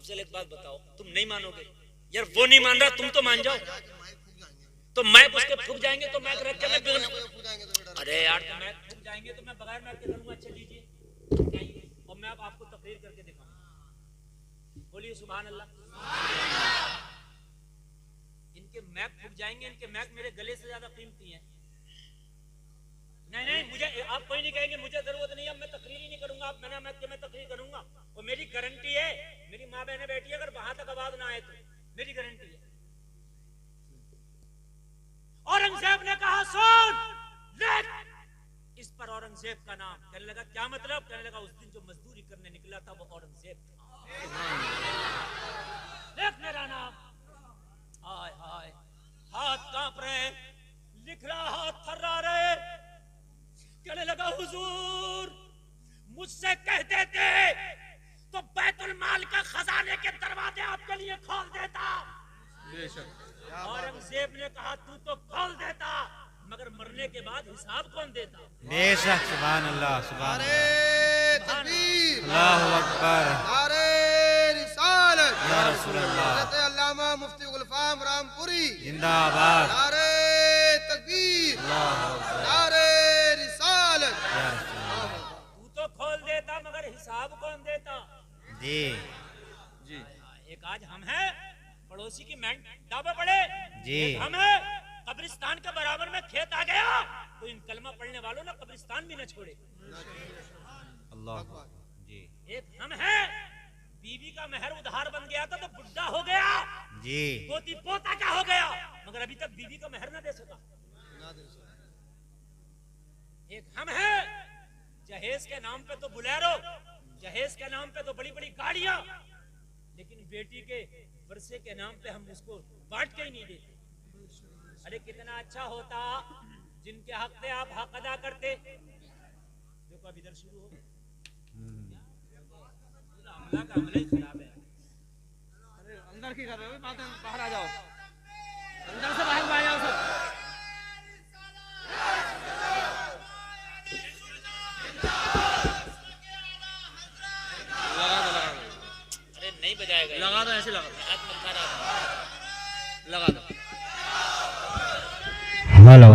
अफजल एक बात बताओ, तुम नहीं मानोगे यार, वो नहीं मान रहा, तुम तो मान जाओ। तो मैक उसके फूक जाएंगे तो मैक रख के मैं अरे यार तो मैक फूक जाएंगे तो मैं बगैर मैक के करूंगा। अच्छा लीजिए और मैं अब आपको तकरीर करके दिखाऊंगा। बोलिए सुभान अल्लाह। इनके मैक फूक जाएंगे, इनके मैक मेरे गले से ज्यादा कीमती हैं। नहीं मुझे आप कोई नहीं कहेंगे, मुझे जरूरत नहीं है, मैं तकरीर ही नहीं करूंगा। आप मैंने मैक के मैं तकरीर करूंगा और मेरी गारंटी है, मेरी माँ बहनें बैठी है, अगर वहां तक आवाज ना आए तो मेरी गारंटी है। औरंगजेब ने कहा सुन देख, इस पर औरंगजेब का नाम। कहने लगा क्या मतलब? कहने लगा उस दिन जो मजदूरी करने निकला था वो औरंगजेब था। देख मेरा नाम। हाय हाय हाथ कांप रहे, लिख रहा हाथ थर्रा रहे। कहने लगा हुजूर मुझसे कहते थे तो बैतुल माल का खजाने के दरवाजे आपके लिए खोल देता। औरंगजेब ने कहा तू तो खोल देता, मगर मरने के बाद हिसाब कौन देता? बेशक। सुभान अल्लाह, सुभान तकबीर, अल्लाहु अकबर, नारे रिसालत, या रसूल अल्लाह, हज़रत अल्लामा मुफ्ती गुलफाम रामपुरी जिंदाबाद, नारे तकबीर, नारे रिसालत, या रसूल अल्लाह। तू तो खोल देता मगर हिसाब कौन देता? जी जी। एक आज हम हैं पड़ोसी की डाबे पड़े जी, हम हैं कब्रिस्तान के बराबर में खेत आ गया तो इन कलमा पढ़ने वालों ने कब्रिस्तान भी न छोड़े। अल्लाह जी। एक हम हैं बीवी का मेहर उधार बन गया था तो बुढ़ा हो गया जी, पोती पोता क्या हो गया, मगर अभी तक बीवी का मेहर न दे सका। एक हम हैं जहेज के नाम पे तो बुलेरो, जहेज के नाम पे तो बड़ी बड़ी गाड़ियां, लेकिन बेटी के वर्षे के नाम पे हम उसको बांट के ही नहीं देते। अरे कितना अच्छा होता जिनके हक पे आप हक अदा करते। देखो अब इधर शुरू हो हमला का हमला ही खराब है। अरे अंदर की कर रहे हो, बाहर आ जाओ, अंदर से बाहर आ जाओ सब। अरे नहीं बजाएगा, लगा दो, ऐसे लगा दो, लगा दो। हेलो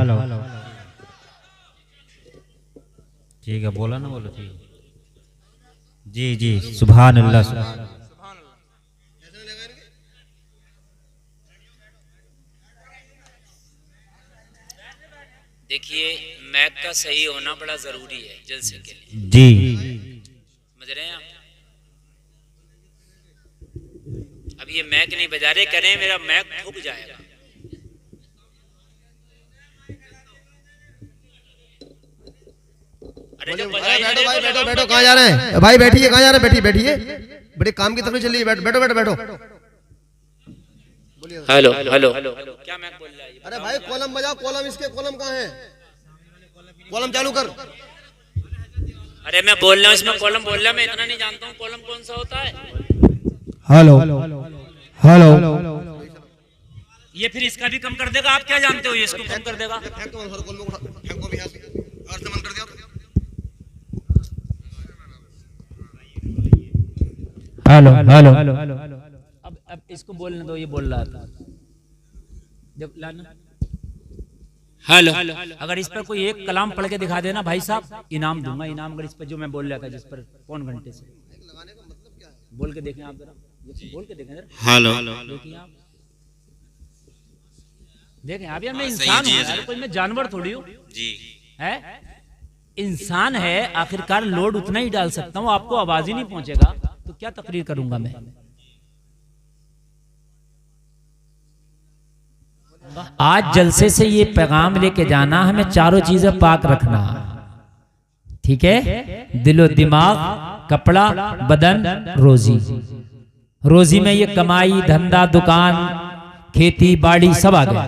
ठीक है, बोला ना, बोलो ठीक। जी जी, सुभान अल्लाह, सुभान अल्लाह। देखिए मैक का सही होना बड़ा जरूरी है जलसे के लिए। जी समझ रहे हैं आप? अब ये मैक नहीं बजा रहे, करें मेरा मैक फूक जाएगा। अरे बैठो भाई, बैठो बैठो, कहाँ जा रहे हैं भाई? बैठिए, कहाँ जा रहे हैं? बैठिए बैठिए, बड़े काम की तकलीफ चल रही है, बैठो बैठो बैठो। हेलो हेलो क्या मैक बोल रहा है? अरे भाई कॉलम बजाओ, कॉलम, इसके कॉलम कहाँ है? कॉलम चालू कर। अरे मैं बोल रहा हूँ इसमें कॉलम बोल रहा, मैं इतना नहीं जानता हूँ कॉलम कौन सा होता है। हेलो हेलो, ये फिर इसका भी कम कर देगा, आप क्या जानते हो? ये इसको कम कर देगा। हेलो हेलो, अब इसको बोलने दो, ये बोल रहा था जब लाना। हेलो, अगर इस पर कोई एक कलाम पढ़ के दिखा देना भाई साहब, इनाम दूंगा, इनाम। अगर इस पर जो मैं बोल रहा था, जिस पर पौन घंटे से बोल के देखें आप जरा, बोल के देखें जरा। हेलो देखिए आप, देखें आप यार, मैं इंसान हूँ यार, कोई मैं जानवर थोड़ी हूँ जी है। इंसान है, आखिरकार लोड उतना ही डाल सकता हूँ, आपको आवाज ही नहीं पहुंचेगा तो क्या तकरीर करूंगा मैं? आज जलसे से ये पैगाम लेके जाना, हमें चारों चीजें पाक रखना, ठीक है? दिलो दिमाग, कपड़ा, बदन, रोजी। रोजी में ये कमाई, धंधा, दुकान, खेती बाड़ी सब आ गया,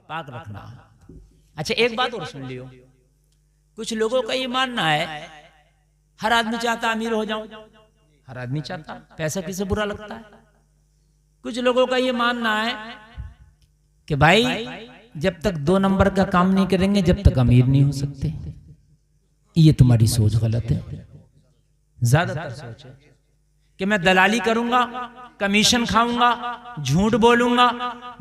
पाक रखना। अच्छा एक बात और सुन लियो, कुछ लोगों का ये मानना है हर आदमी चाहता अमीर हो जाऊं, हर आदमी चाहता, पैसा किसे बुरा लगता है। कुछ लोगों का ये मानना है कि भाई जब तक 2 नंबर का काम नहीं करेंगे जब तक अमीर नहीं हो सकते। ये तुम्हारी सोच गलत है। ज्यादातर सोच है कि मैं दलाली करूंगा कमीशन खाऊंगा, झूठ बोलूंगा,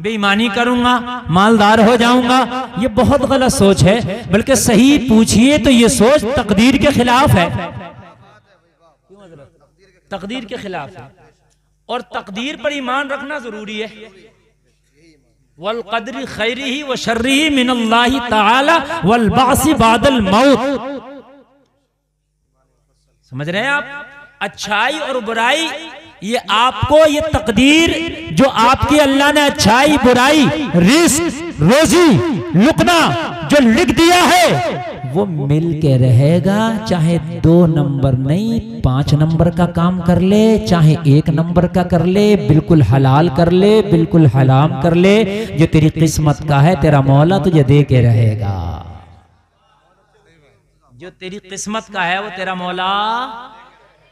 बेईमानी करूंगा, मालदार हो जाऊंगा, ये बहुत गलत सोच है। बल्कि सही पूछिए तो ये सोच तकदीर के खिलाफ है, तकदीर के खिलाफ है। और तकदीर पर ईमान रखना जरूरी है। वल क़द्रि खैरिही व शर्रिही मिनल्लाहि तआला वल बासी बादल मौत। समझ रहे हैं आप? अच्छाई और बुराई ये आपको, ये तकदीर जो आपकी अल्लाह ने अच्छाई बुराई रिस्क रोजी लुकना जो लिख दिया है वो मिल के रहेगा। चाहे 2 नंबर नहीं 5 नंबर का काम कर ले, चाहे 1 नंबर का कर ले, बिल्कुल हलाल कर ले, बिल्कुल हराम कर ले, जो तेरी किस्मत का है तेरा मौला तुझे दे के रहेगा। जो तेरी किस्मत का है वो तेरा मौला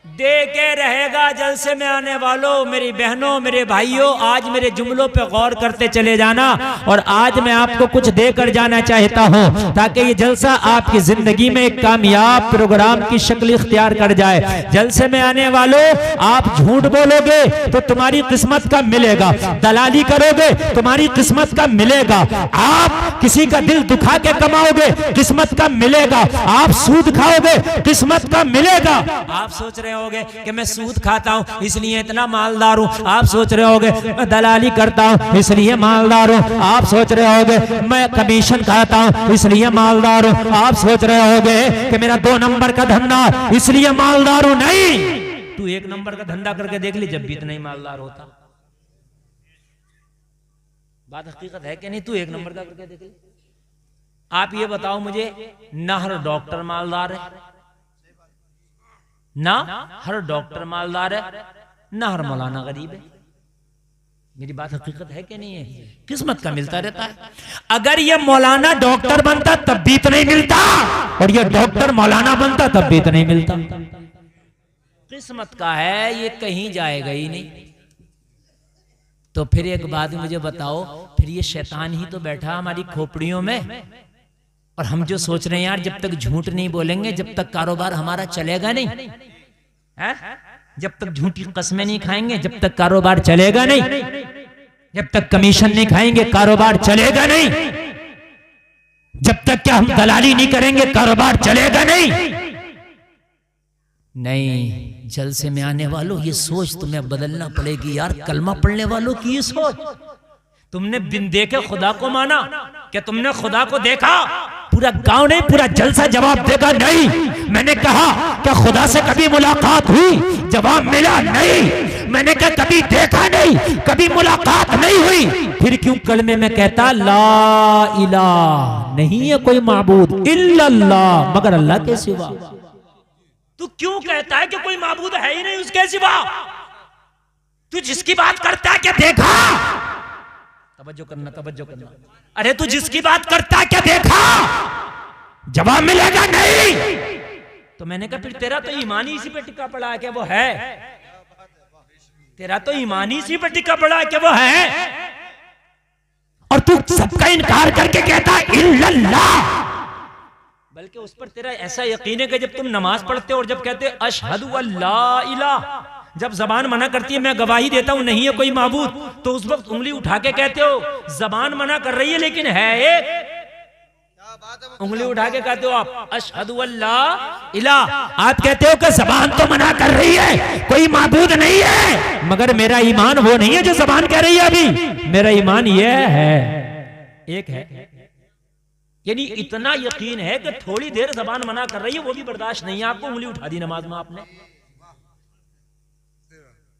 दे के रहेगा। जलसे में आने वालों, मेरी बहनों, मेरे भाइयों, आज मेरे जुमलों पे गौर करते चले जाना। और आज मैं आपको कुछ देकर जाना चाहता हूं ताकि ये जलसा आपकी जिंदगी में एक कामयाब प्रोग्राम की शक्ल इख्तियार कर जाए। जलसे में आने वालों, आप झूठ बोलोगे तो तुम्हारी किस्मत का मिलेगा, दलाली करोगे तुम्हारी किस्मत का मिलेगा, आप किसी का दिल दुखा के कमाओगे किस्मत का मिलेगा, आप सूद खाओगे किस्मत का मिलेगा। आप सोच रहे होगे कि मैं सूद खाता हूं इसलिए इतना मालदार हूं, आप सोच रहे होगे मैं दलाली करता हूं इसलिए मालदार हूं, आप सोच रहे होगे मैं कमीशन खाता हूं इसलिए मालदार हूं, आप सोच रहे होगे कि मेरा 2 नंबर का धंधा इसलिए मालदार हूं। नहीं, तू 1 नंबर का धंधा करके देख ली, जब भी इतना ही मालदार होता। बात हकीकत है कि नहीं? तू 1 नंबर का करके देख ली। आप ये बताओ मुझे, ना हर डॉक्टर मालदार है, ना हर डॉक्टर मालदार है, ना हर मौलाना गरीब है। मेरी बात हकीकत है कि नहीं है? किस्मत का मिलता रहता है। अगर ये मौलाना डॉक्टर बनता तब भी तो नहीं मिलता, और ये डॉक्टर मौलाना बनता तब भी तो नहीं मिलता। किस्मत का है, ये कहीं जाएगा ही नहीं। तो फिर एक बात मुझे बताओ, फिर ये शैतान ही तो बैठा हमारी खोपड़ियों में। और हम जो सोच रहे हैं यार, जब तक झूठ नहीं बोलेंगे जब तक कारोबार हमारा चलेगा नहीं है? जब तक झूठी कस्में नहीं खाएंगे जब तक कारोबार चलेगा नहीं, जब तक कमीशन नहीं खाएंगे कारोबार चलेगा नहीं, जब तक क्या हम दलाली नहीं करेंगे कारोबार चलेगा नहीं। नहीं, जलसे में आने वालों ये सोच तुम्हें बदलना पड़ेगी यार। कलमा पढ़ने वालों की ये सोच, तुमने बिन देखे खुदा को माना, क्या तुमने खुदा को देखा? पूरा गांव नहीं, पूरा जलसा जवाब देगा नहीं। मैंने कहा क्या खुदा से कभी मुलाकात हुई? जवाब मिला नहीं। मैंने कहा कभी देखा नहीं, कभी मुलाकात नहीं हुई। फिर क्यों कलमे में कहता ला इलाहा, नहीं है कोई माबूद इल्लल्लाह, मगर अल्लाह के सिवा। तू क्यों कहता है कि कोई माबूद है ही नहीं उसके सिवा? तू जिसकी बात करता है क्या देखा? तवज्जो करना, तवज्जो करना। अरे तू जिसकी बात करता क्या देखा? जवाब मिलेगा नहीं। तो मैंने कहा फिर तेरा तो ईमान ही इसी पे टिका पड़ा है कि वो है, तेरा तो ईमान ही इसी पे टिका पड़ा है कि वो है, और तू सबका इनकार करके कहता इल्लल्लाह। बल्कि उस पर तेरा ऐसा यकीन है कि जब तुम नमाज पढ़ते हो और जब कहते अशहदु अल्ला इलाहा, जब जबान मना करती है मैं गवाही देता हूं नहीं है कोई माबूद, तो उस वक्त उंगली उठा के कहते हो जबान मना कर रही है लेकिन है एक, उंगली उठा के कहते हो आप अशहदु अल्ला इलाहा। आप कहते हो कि जबान तो मना कर रही है कोई माबूद नहीं है, मगर मेरा ईमान वो नहीं है जो जबान कह रही है। अभी मेरा ईमान ये है, एक है। यानी इतना यकीन है कि थोड़ी देर जबान मना कर रही है वो भी बर्दाश्त नहीं है आपको, उंगली उठा दी नमाज में आपने।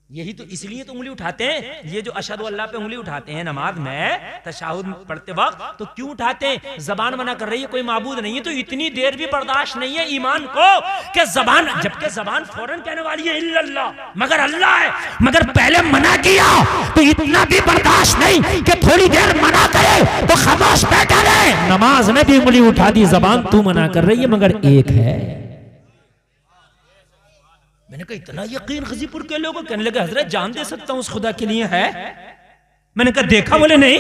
यही तो इसलिए तो उंगली उठाते हैं, ये जो अशहदु अल्लाह पे उंगली उठाते हैं नमाज में तशहुद पढ़ते वक्त, तो क्यों उठाते हैं? जबान मना कर रही है कोई माबूद नहीं है, तो इतनी देर भी बर्दाश्त नहीं है ईमान को कि जबान, जबकि जबान फौरन कहने वाली है इल्लल्लाह, मगर अल्लाह है, मगर पहले मना किया तो इतना भी बर्दाश्त नहीं कि थोड़ी देर मना करे तो खामोश बैठा रहे। नमाज में भी उंगली उठा दी, जबान तू मना कर रही है मगर एक है। मैंने कहा इतना यकीन गजीपुर के लोगों, कहने लगे हजरत जान दे सकता हूं उस खुदा के लिए है। मैंने कहा देखा? बोले नहीं।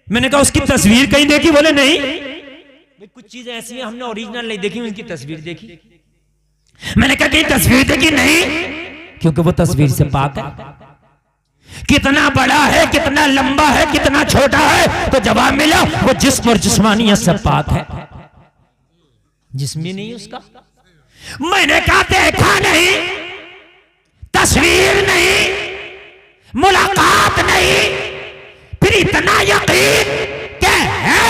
मैंने कहा उसकी तस्वीर कहीं देखी? बोले नहीं। भाई कुछ चीजें ऐसी हैं हमने ओरिजिनल नहीं देखी, उनकी तस्वीर देखी। मैंने कहा कहीं तस्वीर देखी? नहीं, क्योंकि वो तस्वीर से पाक है। कितना बड़ा है, कितना लंबा है, कितना छोटा है? तो जवाब मिला वो जिस्म और जिस्मानियत से पाक है, जिस्मी नहीं उसका। मैंने कहा देखा नहीं, तस्वीर नहीं, मुलाकात नहीं, फिर इतना यकीन क्या है,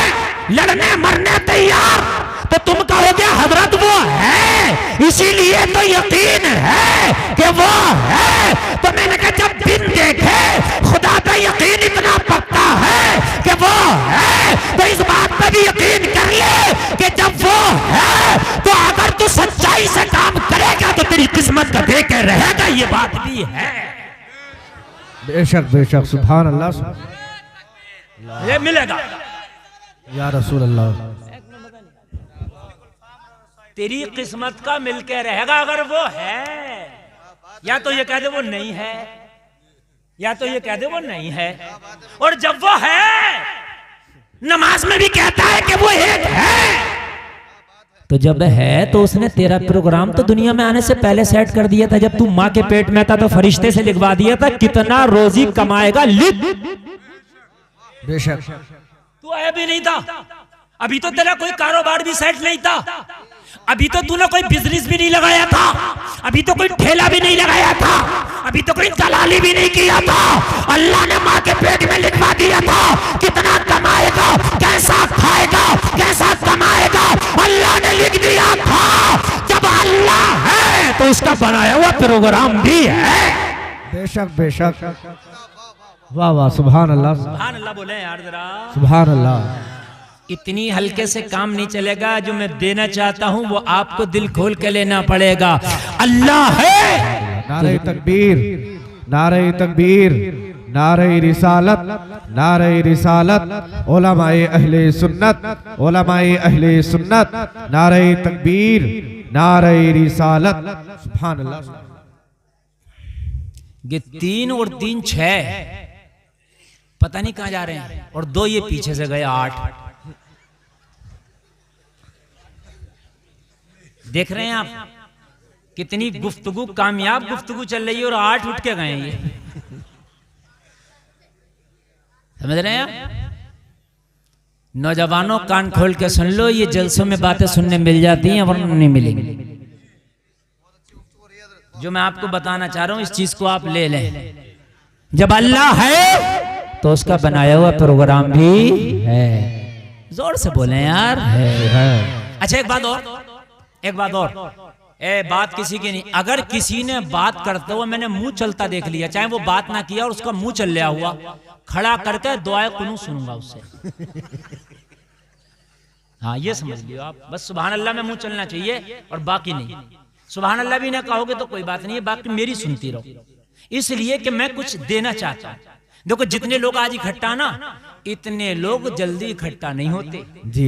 लड़ने मरने तैयार, तो तुम कहोगे हजरत वो है, इसीलिए तो यकीन है कि वो है। तो मैंने कहा जब बिन देखे खुदा पे यकीन इतना पक्का है कि वो है, तो इस बात पे भी यकीन कर ले कि जब वो है तो अगर तू सच्चाई से काम करेगा तो तेरी किस्मत का दे के रहेगा, ये बात भी है। बेशक बेशक, सुभान अल्लाह, ये मिलेगा या रसूल अल्लाह। तेरी किस्मत का मिलके रहेगा अगर वो है। या तो ये कह दे वो नहीं है, या तो ये कह दे वो नहीं है। और जब वो है, नमाज में भी कहता है कि वो एक है। तो जब है तो उसने तेरा प्रोग्राम तो दुनिया में आने से पहले सेट कर दिया था। जब तू माँ के पेट में था तो फरिश्ते से लिखवा दिया था कितना रोजी कमाएगा, लिख। बेशक तू आया भी नहीं था, अभी तो तेरा कोई कारोबार भी सेट नहीं था, अभी तो तूने कोई बिजनेस भी नहीं लगाया था, अभी तो कोई ठेला भी नहीं लगाया था, अभी तो कोई दलाली भी नहीं किया था। अल्लाह ने माँ के पेट में लिखवा दिया था कितना कमाएगा, कैसा खाएगा, कैसा कमाएगा, अल्लाह ने लिख दिया था। जब अल्लाह है तो उसका बनाया हुआ प्रोग्राम भी है। बेशक बेशक, वाह वाह, सुभान अल्लाह, सुभान अल्लाह बोले यार जरा। सुभान अल्लाह। इतनी हल्के से काम नहीं चलेगा। जो मैं देना चाहता हूं वो आपको दिल खोल के लेना पड़ेगा। अल्लाह है। नारे तकबीर, नारे तकबीर, नारे रिसालत, नारे रिसालत, उलमाए अहले सुन्नत, उलमाए अहले सुन्नत, नारे तकबीर, नारे रिसालत, सुभान अल्लाह। ये 3 और 3 6, पता नहीं कहां जा रहे हैं, और 2 ये पीछे से गए 8। देख रहे हैं आप कितनी गुफ्तगू, कामयाब गुफ्तगू चल रही है, और 8 उठ के गए ये। समझ रहे हैं आप? नौजवानों कान खोल के सुन लो, ये जलसों में बातें सुनने मिल जाती हैं वरना नहीं मिलेंगी। जो मैं आपको बताना चाह रहा हूं इस चीज को आप ले लें। जब अल्लाह है तो उसका बनाया हुआ प्रोग्राम भी है। जोर से बोले यार, है। अच्छा एक बात और, बात किसी की नहीं। अगर किसी ने बात करते हुए मैंने मुंह चलता देख लिया, चाहे वो बात ना किया और उसका मुंह चल लिया हुआ, खड़ा करके दुआए कुनू सुनूंगा उससे। हाँ ये समझ लियो आप, बस सुभान अल्लाह में मुंह चलना चाहिए और बाकी नहीं। सुभान अल्लाह भी ना कहोगे तो कोई बात नहीं है, बाकी मेरी सुनती रहो। इसलिए कि मैं कुछ देना चाहता हूं। देखो जितने लोग आज इकट्ठा ना, इतने लोग जल्दी इकट्ठा नहीं होते।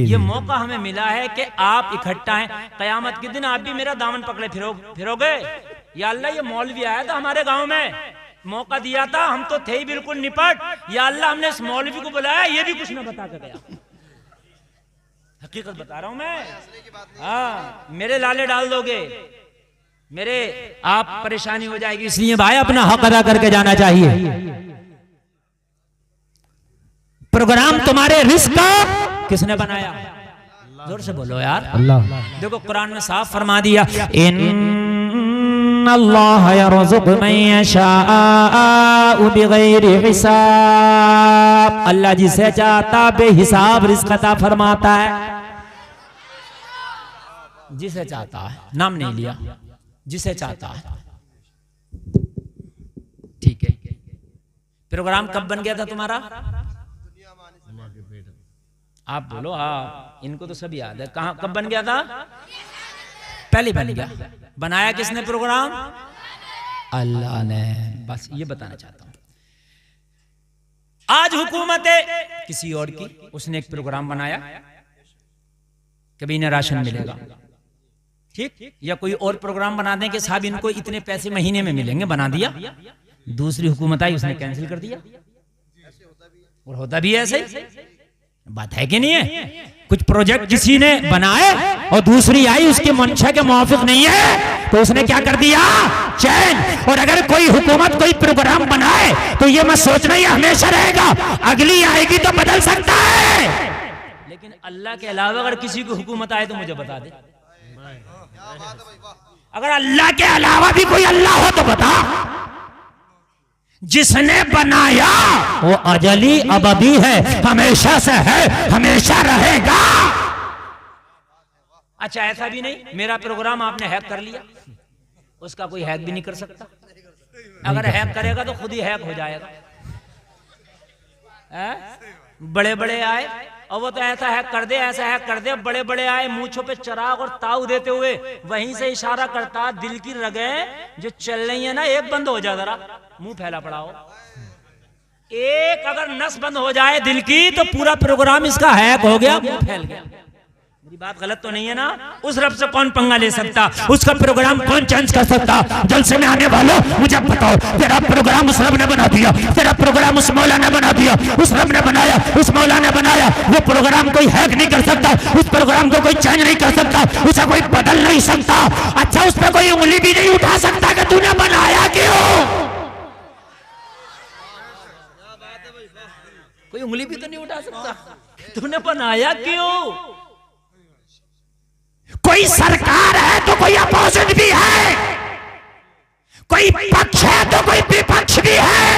ये मौका हमें मिला है कि आप इकट्ठा हैं। कयामत के दिन आप भी मेरा दामन पकड़े फिरोगे। या अल्लाह ये मौलवी आया था हमारे गांव में, मौका दिया था, हम तो थे ही बिल्कुल निपट। या अल्लाह हमने इस मौलवी को बुलाया, ये भी कुछ ना बता के गया। हकीकत बता रहा हूं मैं। हाँ मेरे लाले डाल दोगे, मेरे आप परेशानी हो जाएगी। इसलिए भाई अपना हक अदा करके जाना चाहिए। प्रोग्राम तुम्हारे रिस्क का किसने बनाया? जोर से बोलो यार, अल्लाह। देखो कुरान में साफ फरमा दिया, इन्नल्लाह यरज़ुक़ु मन यशाअ बिग़ैरि हिसाब। अल्लाह जिसे चाहता बेहिसाब रिस्क अता फरमाता है। जिसे चाहता है, नाम नहीं लिया, जिसे चाहता है। ठीक है। प्रोग्राम कब बन गया था तुम्हारा? आप बोलो। हाँ इनको तो सब याद है। कहां कब बन गया था? पहले बन गया। बनाया किसने प्रोग्राम? अल्लाह ने। बस ये बताना चाहता हूं। आज हुकूमत है किसी और की, उसने एक प्रोग्राम बनाया, कभी इन्हें राशन मिलेगा, ठीक, या कोई और प्रोग्राम बना दें कि साहब इनको इतने पैसे महीने में मिलेंगे, बना दिया। दूसरी हुकूमत आई, उसने कैंसिल कर दिया। और होता भी ऐसे ही। बात है कि नहीं है? कुछ प्रोजेक्ट किसी ने बनाए और दूसरी आई उसकी मंशा के मुआफिक नहीं है तो उसने क्या कर दिया, चैन। और अगर कोई हुकूमत कोई प्रोग्राम बनाए तो ये मत सोचना ये हमेशा रहेगा, अगली आएगी तो बदल सकता है। लेकिन अल्लाह के अलावा अगर किसी की हुकूमत आए तो मुझे बता दे। अगर अल्लाह के अलावा भी कोई अल्लाह हो तो बता। जिसने बनाया वो अजली अबदी है, हमेशा से है, हमेशा रहेगा। अच्छा ऐसा भी नहीं मेरा प्रोग्राम आपने हैक कर लिया, उसका कोई हैक भी नहीं कर सकता। अगर हैक करेगा तो खुद ही हैक हो जाएगा। बड़े बड़े आए और वो तो ऐसा हैक कर दे, ऐसा हैक कर दे। बड़े बड़े आए मूंछों पे चराग और ताऊ देते हुए वहीं से इशारा करता, दिल की रगें जो चल रही है ना एक बंद हो जाए, जरा मुंह फैला पड़ा हो। एक अगर नस बंद हो जाए दिल की तो पूरा प्रोग्राम इसका हैक हो गया, मुंह फैल गया। मेरी बात गलत तो नहीं है ना? उस रब से कौन पंगा ले सकता, उसका प्रोग्राम कौन चेंज कर सकता? जलसे में आने वालों मुझे बताओ, तेरा प्रोग्राम उस रब ने बना दिया, तेरा प्रोग्राम उस मौला ने बना दिया, उस रब ने बनाया, उस मौला ने बनाया। वो प्रोग्राम कोई हैक नहीं कर सकता, उस प्रोग्राम को कोई चेंज नहीं कर सकता, उसे कोई बदल नहीं सकता। अच्छा उस पर कोई उंगली भी नहीं उठा सकता कि तूने बनाया क्यों? कोई उंगली भी तो नहीं उठा सकता, तूने बनाया क्यों? कोई सरकार है तो कोई अपोजिट भी है, कोई पक्ष है तो कोई विपक्ष भी है।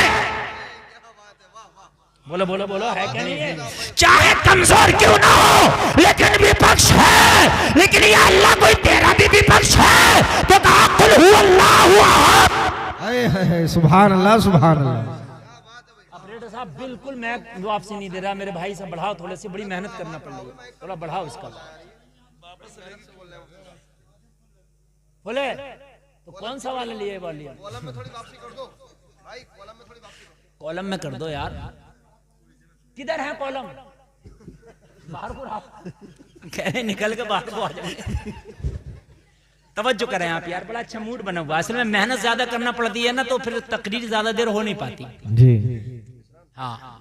बोलो बोलो बोलो, है क्या नहीं है? चाहे कमजोर क्यों ना हो लेकिन विपक्ष है। लेकिन ये अल्लाह कोई तेरा भी विपक्ष है तो कहा कुल हु अल्लाहु अहद। सुभान अल्लाह सुभान अल्लाह। ऑपरेटर साहब बिल्कुल मैं वापसी नहीं दे रहा, मेरे भाई से बढ़ाओ, थोड़ी सी बड़ी मेहनत करना पड़ेगी, थोड़ा बढ़ाओ इसका। बोले तो कौन सा वाला लिए लिया? कॉलम में थोड़ी वापसी कर दो भाई, कॉलम में थोड़ी वापसी कर दो। कॉलम में कर दो यार, किधर है कॉलम? बाहर को कह रहे निकल के बाहर को आ जाए। तवज्जो करें आप यार, बड़ा अच्छा मूड बना हुआ। असल में मेहनत ज्यादा करना पड़ती है ना तो फिर तकरीर ज्यादा देर हो नहीं पाती जी। हाँ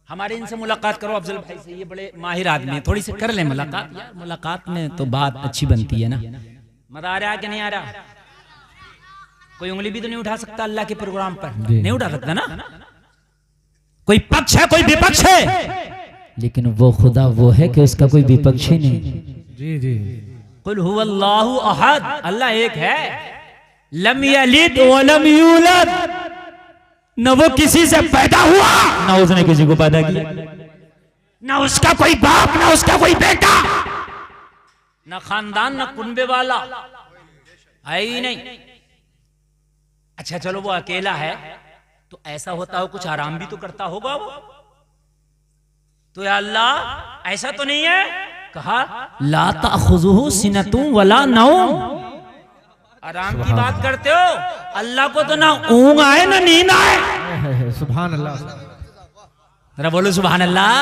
हमारे इनसे मुलाकात करो अफजल भाई से, ये बड़े माहिर आदमी हैं, थोड़ी सी कर ले मुलाकात यार। मुलाकात में तो बात अच्छी बनती है ना। मजा आ रहा है कि नहीं आ रहा? कोई उंगली भी तो नहीं उठा सकता अल्लाह के प्रोग्राम पर, नहीं उठा सकता ना। कोई पक्ष है कोई विपक्ष है, लेकिन वो खुदा वो है कि उसका कोई विपक्ष ही नहीं। जी जी। कुल हुवल्लाहु अहद, अल्लाह एक है। लम यलिद व लम यूलद, न वो किसी से पैदा हुआ न उसने किसी को पैदा किया, न उसका कोई बाप न उसका कोई बेटा, न खानदान न कुनबे वाला है ही नहीं। अच्छा चलो वो अकेला है तो ऐसा होता हो कुछ आराम भी तो करता होगा वो तो। या अल्लाह ऐसा तो नहीं है, कहा ला ताखुजुहु सिनतुम वला नौम। आराम की बात करते हो, अल्लाह को तो ना ऊंघ आए ना नींद आए। सुभान अल्लाह। जरा बोलो सुभान अल्लाह।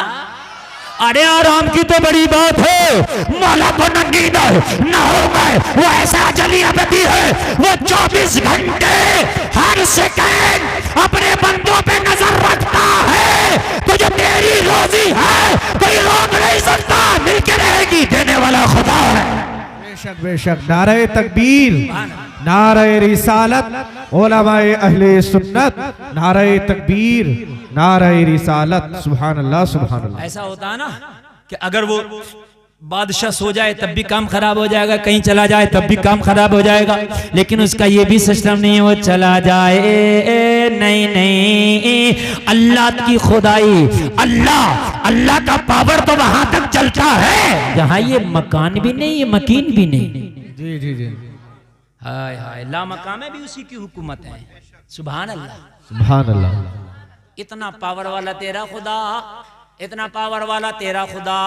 अरे आराम की तो बड़ी बात है, मौला को न नींद न ऊंघ आए, वो ऐसा जली अबदी है, वो 24 घंटे हर सेकंड अपने बंदों पे नजर रखता है। तो जो तेरी रोजी है कोई रोक नहीं सकता, मिलके रहेगी, देने वाला खुदा है। बेशक बेशक। नारे तकबीर, नारे रिसालत, उलमाए अहले सुन्नत, नारे तकबीर, नारे रिसालत। सुभान अल्लाह सुभान अल्लाह। ऐसा होता है ना कि अगर वो बादशाह सो जाए तब भी काम खराब हो जाएगा, कहीं चला जाए तब भी काम खराब हो जाएगा, लेकिन उसका ये भी सिस्टम नहीं है वो चला जाए। नहीं नहीं, अल्लाह की खुदाई, अल्लाह का पावर तो वहां तक चलता है जहां ये मकान भी नहीं, ये मकीन भी नहीं। जी जी जी। हाय हाय, ला मकाम है भी उसी की हुकूमत है। सुभान अल्लाह सुभान अल्लाह। इतना पावर वाला तेरा खुदा, इतना पावर वाला तेरा खुदा।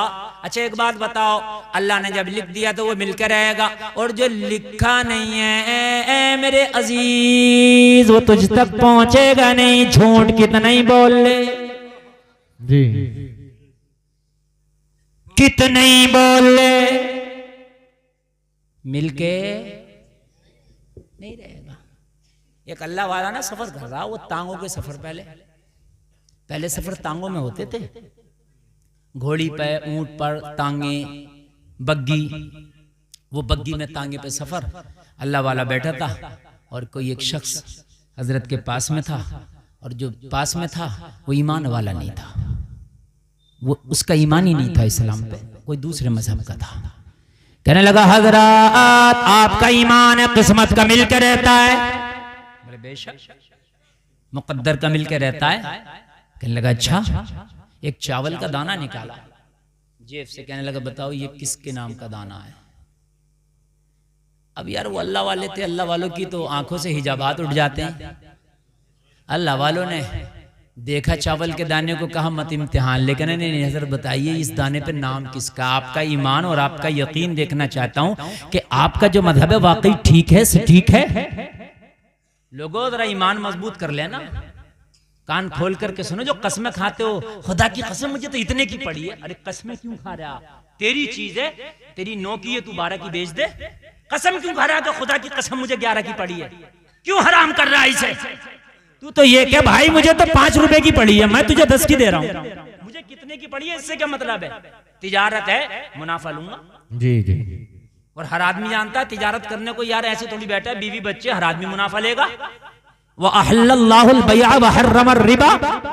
अच्छा एक बात बताओ, अल्लाह ने जब लिख दिया तो वो मिलकर रहेगा, और जो लिखा नहीं है मेरे अजीज वो तुझ तक पहुंचेगा नहीं। झूठ कितना ही बोल ले जी, कितने ही बोल ले, मिलके नहीं रहेगा। एक अल्लाह वाला ना सफर कर रहा, वो टांगों के सफर पहले पहले सफर तांगों में होते थे, घोड़ी पे, ऊंट पर, तांगे, बग्गी। वो बग्गी में तांगे पे सफर, अल्लाह वाला बैठा था और कोई एक शख्स हजरत के पास में था, और जो पास में था वो ईमान वाला नहीं था, वो उसका ईमान ही नहीं था इस्लाम पे, कोई दूसरे मजहब का था। कहने लगा हजरत आपका ईमान है किस्मत का मिल के रहता है? बोले बेशक, मुकद्दर का मिल के रहता है। कहने लगा अच्छा। एक चावल का दाना निकाला जेब से, कहने लगा बताओ ये किसके नाम का दाना है? अब यार वो अल्लाह वाले थे, अल्लाह वालों की तो आंखों से हिजाबात उठ जाते हैं। अल्लाह वालों ने देखा चावल के दाने को, कहा मत इम्तिहान, लेकिन नहीं हजरत बताइए इस दाने पे नाम किसका? आपका ईमान और आपका यकीन देखना चाहता हूं कि आपका जो मजहब है वाकई ठीक है, ठीक है। लोगों जरा ईमान मजबूत कर लेना, कान खोल करके सुनो। जो कस्में खाते हो, खुदा की कसम मुझे तो इतने की पड़ी है। अरे कसमें क्यों खा रहा? तेरी चीज है, तेरी 9 की है, तू 12 की बेच दे। कसम क्यों खा रहा है? खुदा की कसम मुझे 11 की पड़ी है। क्यों हराम कर रहा है इसे? तू तो ये क्या भाई मुझे तो 5 रुपए की पड़ी है, मैं तुझे 10 की दे रहा हूँ, मुझे कितने की पड़ी है इससे क्या मतलब है? तिजारत है, मुनाफा लूंगा। जी जी। और हर आदमी जानता है तिजारत करने को यार ऐसे थोड़ी बैठा है, बीवी बच्चे, हर आदमी मुनाफा लेगा। व अहल्लल्लाहुल बैअ व हर्रमर रिबा,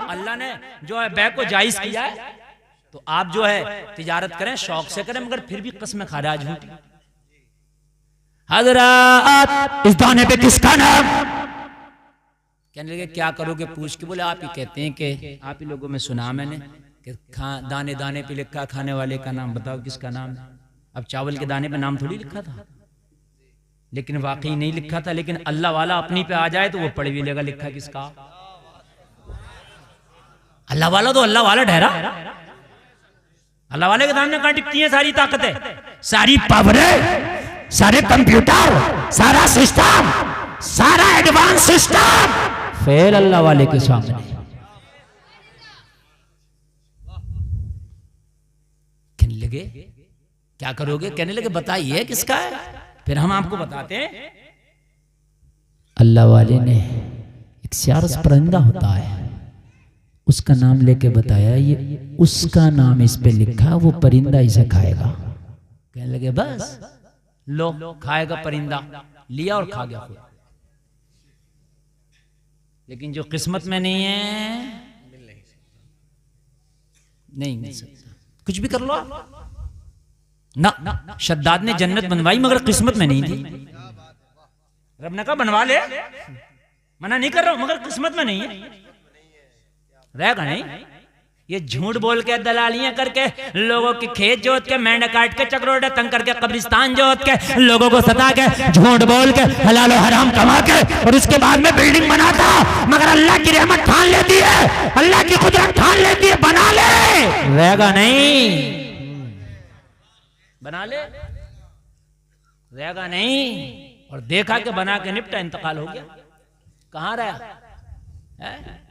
अल्लाह ने जो है बै को जायज किया है, तो आप जो है तिजारत करें, शौक से करें, मगर फिर भी कसमें खा रहा है झूठी। हजरत इस दाने पे किसका नाम? कहने लगे क्या करोगे पूछ के? बोले आप ही कहते हैं कि आप ही लोगों में सुना मैंने कि दाने दाने पे लिखा, खाने वाले का नाम बताओ किसका नाम है। अब चावल के दाने पे नाम थोड़ी लिखा था, लेकिन वाकई नहीं लिखा था। लेकिन अल्लाह वाला अपनी पे आ जाए तो वो पढ़ भी लेगा लिखा किसका। अल्लाह वाला तो अल्लाह वाला ठहरा। अल्लाह वाले के सामने कहां टिकती है सारी ताकतें, सारी पावरें, सारे कंप्यूटर, सारा सिस्टम, सारा एडवांस सिस्टम फेल अल्लाह वाले के सामने। कहने लगे क्या करोगे? कहने लगे बताइए किसका है, फिर हम आपको बताते हैं। अल्लाह वाले ने एक सियारस परिंदा होता है, उसका नाम लेके बताया, ये उसका नाम इस पे लिखा, वो परिंदा इसे खाएगा। कहने लगे बस लो खाएगा परिंदा, लिया और खा गया खुद। लेकिन जो किस्मत में नहीं है नहीं मिल सकता, कुछ भी कर लो ना। शद्दाद ने जन्नत बनवाई मगर किस्मत में नहीं थी। रब ने कहा बनवा ले, मना नहीं कर रहा हूं, मगर किस्मत में नहीं है, रहेगा नहीं। ये झूठ बोल के, दलालियां करके, लोगों के खेत जोत के, मेंढक काट के, चक्रोटे तंग करके, कब्रिस्तान जोत के, लोगों को सता के, झूठ बोल के, हलाल और हराम कमा के, और उसके बाद में बिल्डिंग बनाता, मगर अल्लाह की रहमत ठान लेती है, अल्लाह की कुदरत ठान लेती है, बना ले, रहेगा नहीं। बना ले, रहेगा नहीं। और देखा कि बना के निपटा, इंतकाल हो गया, कहां रहा है?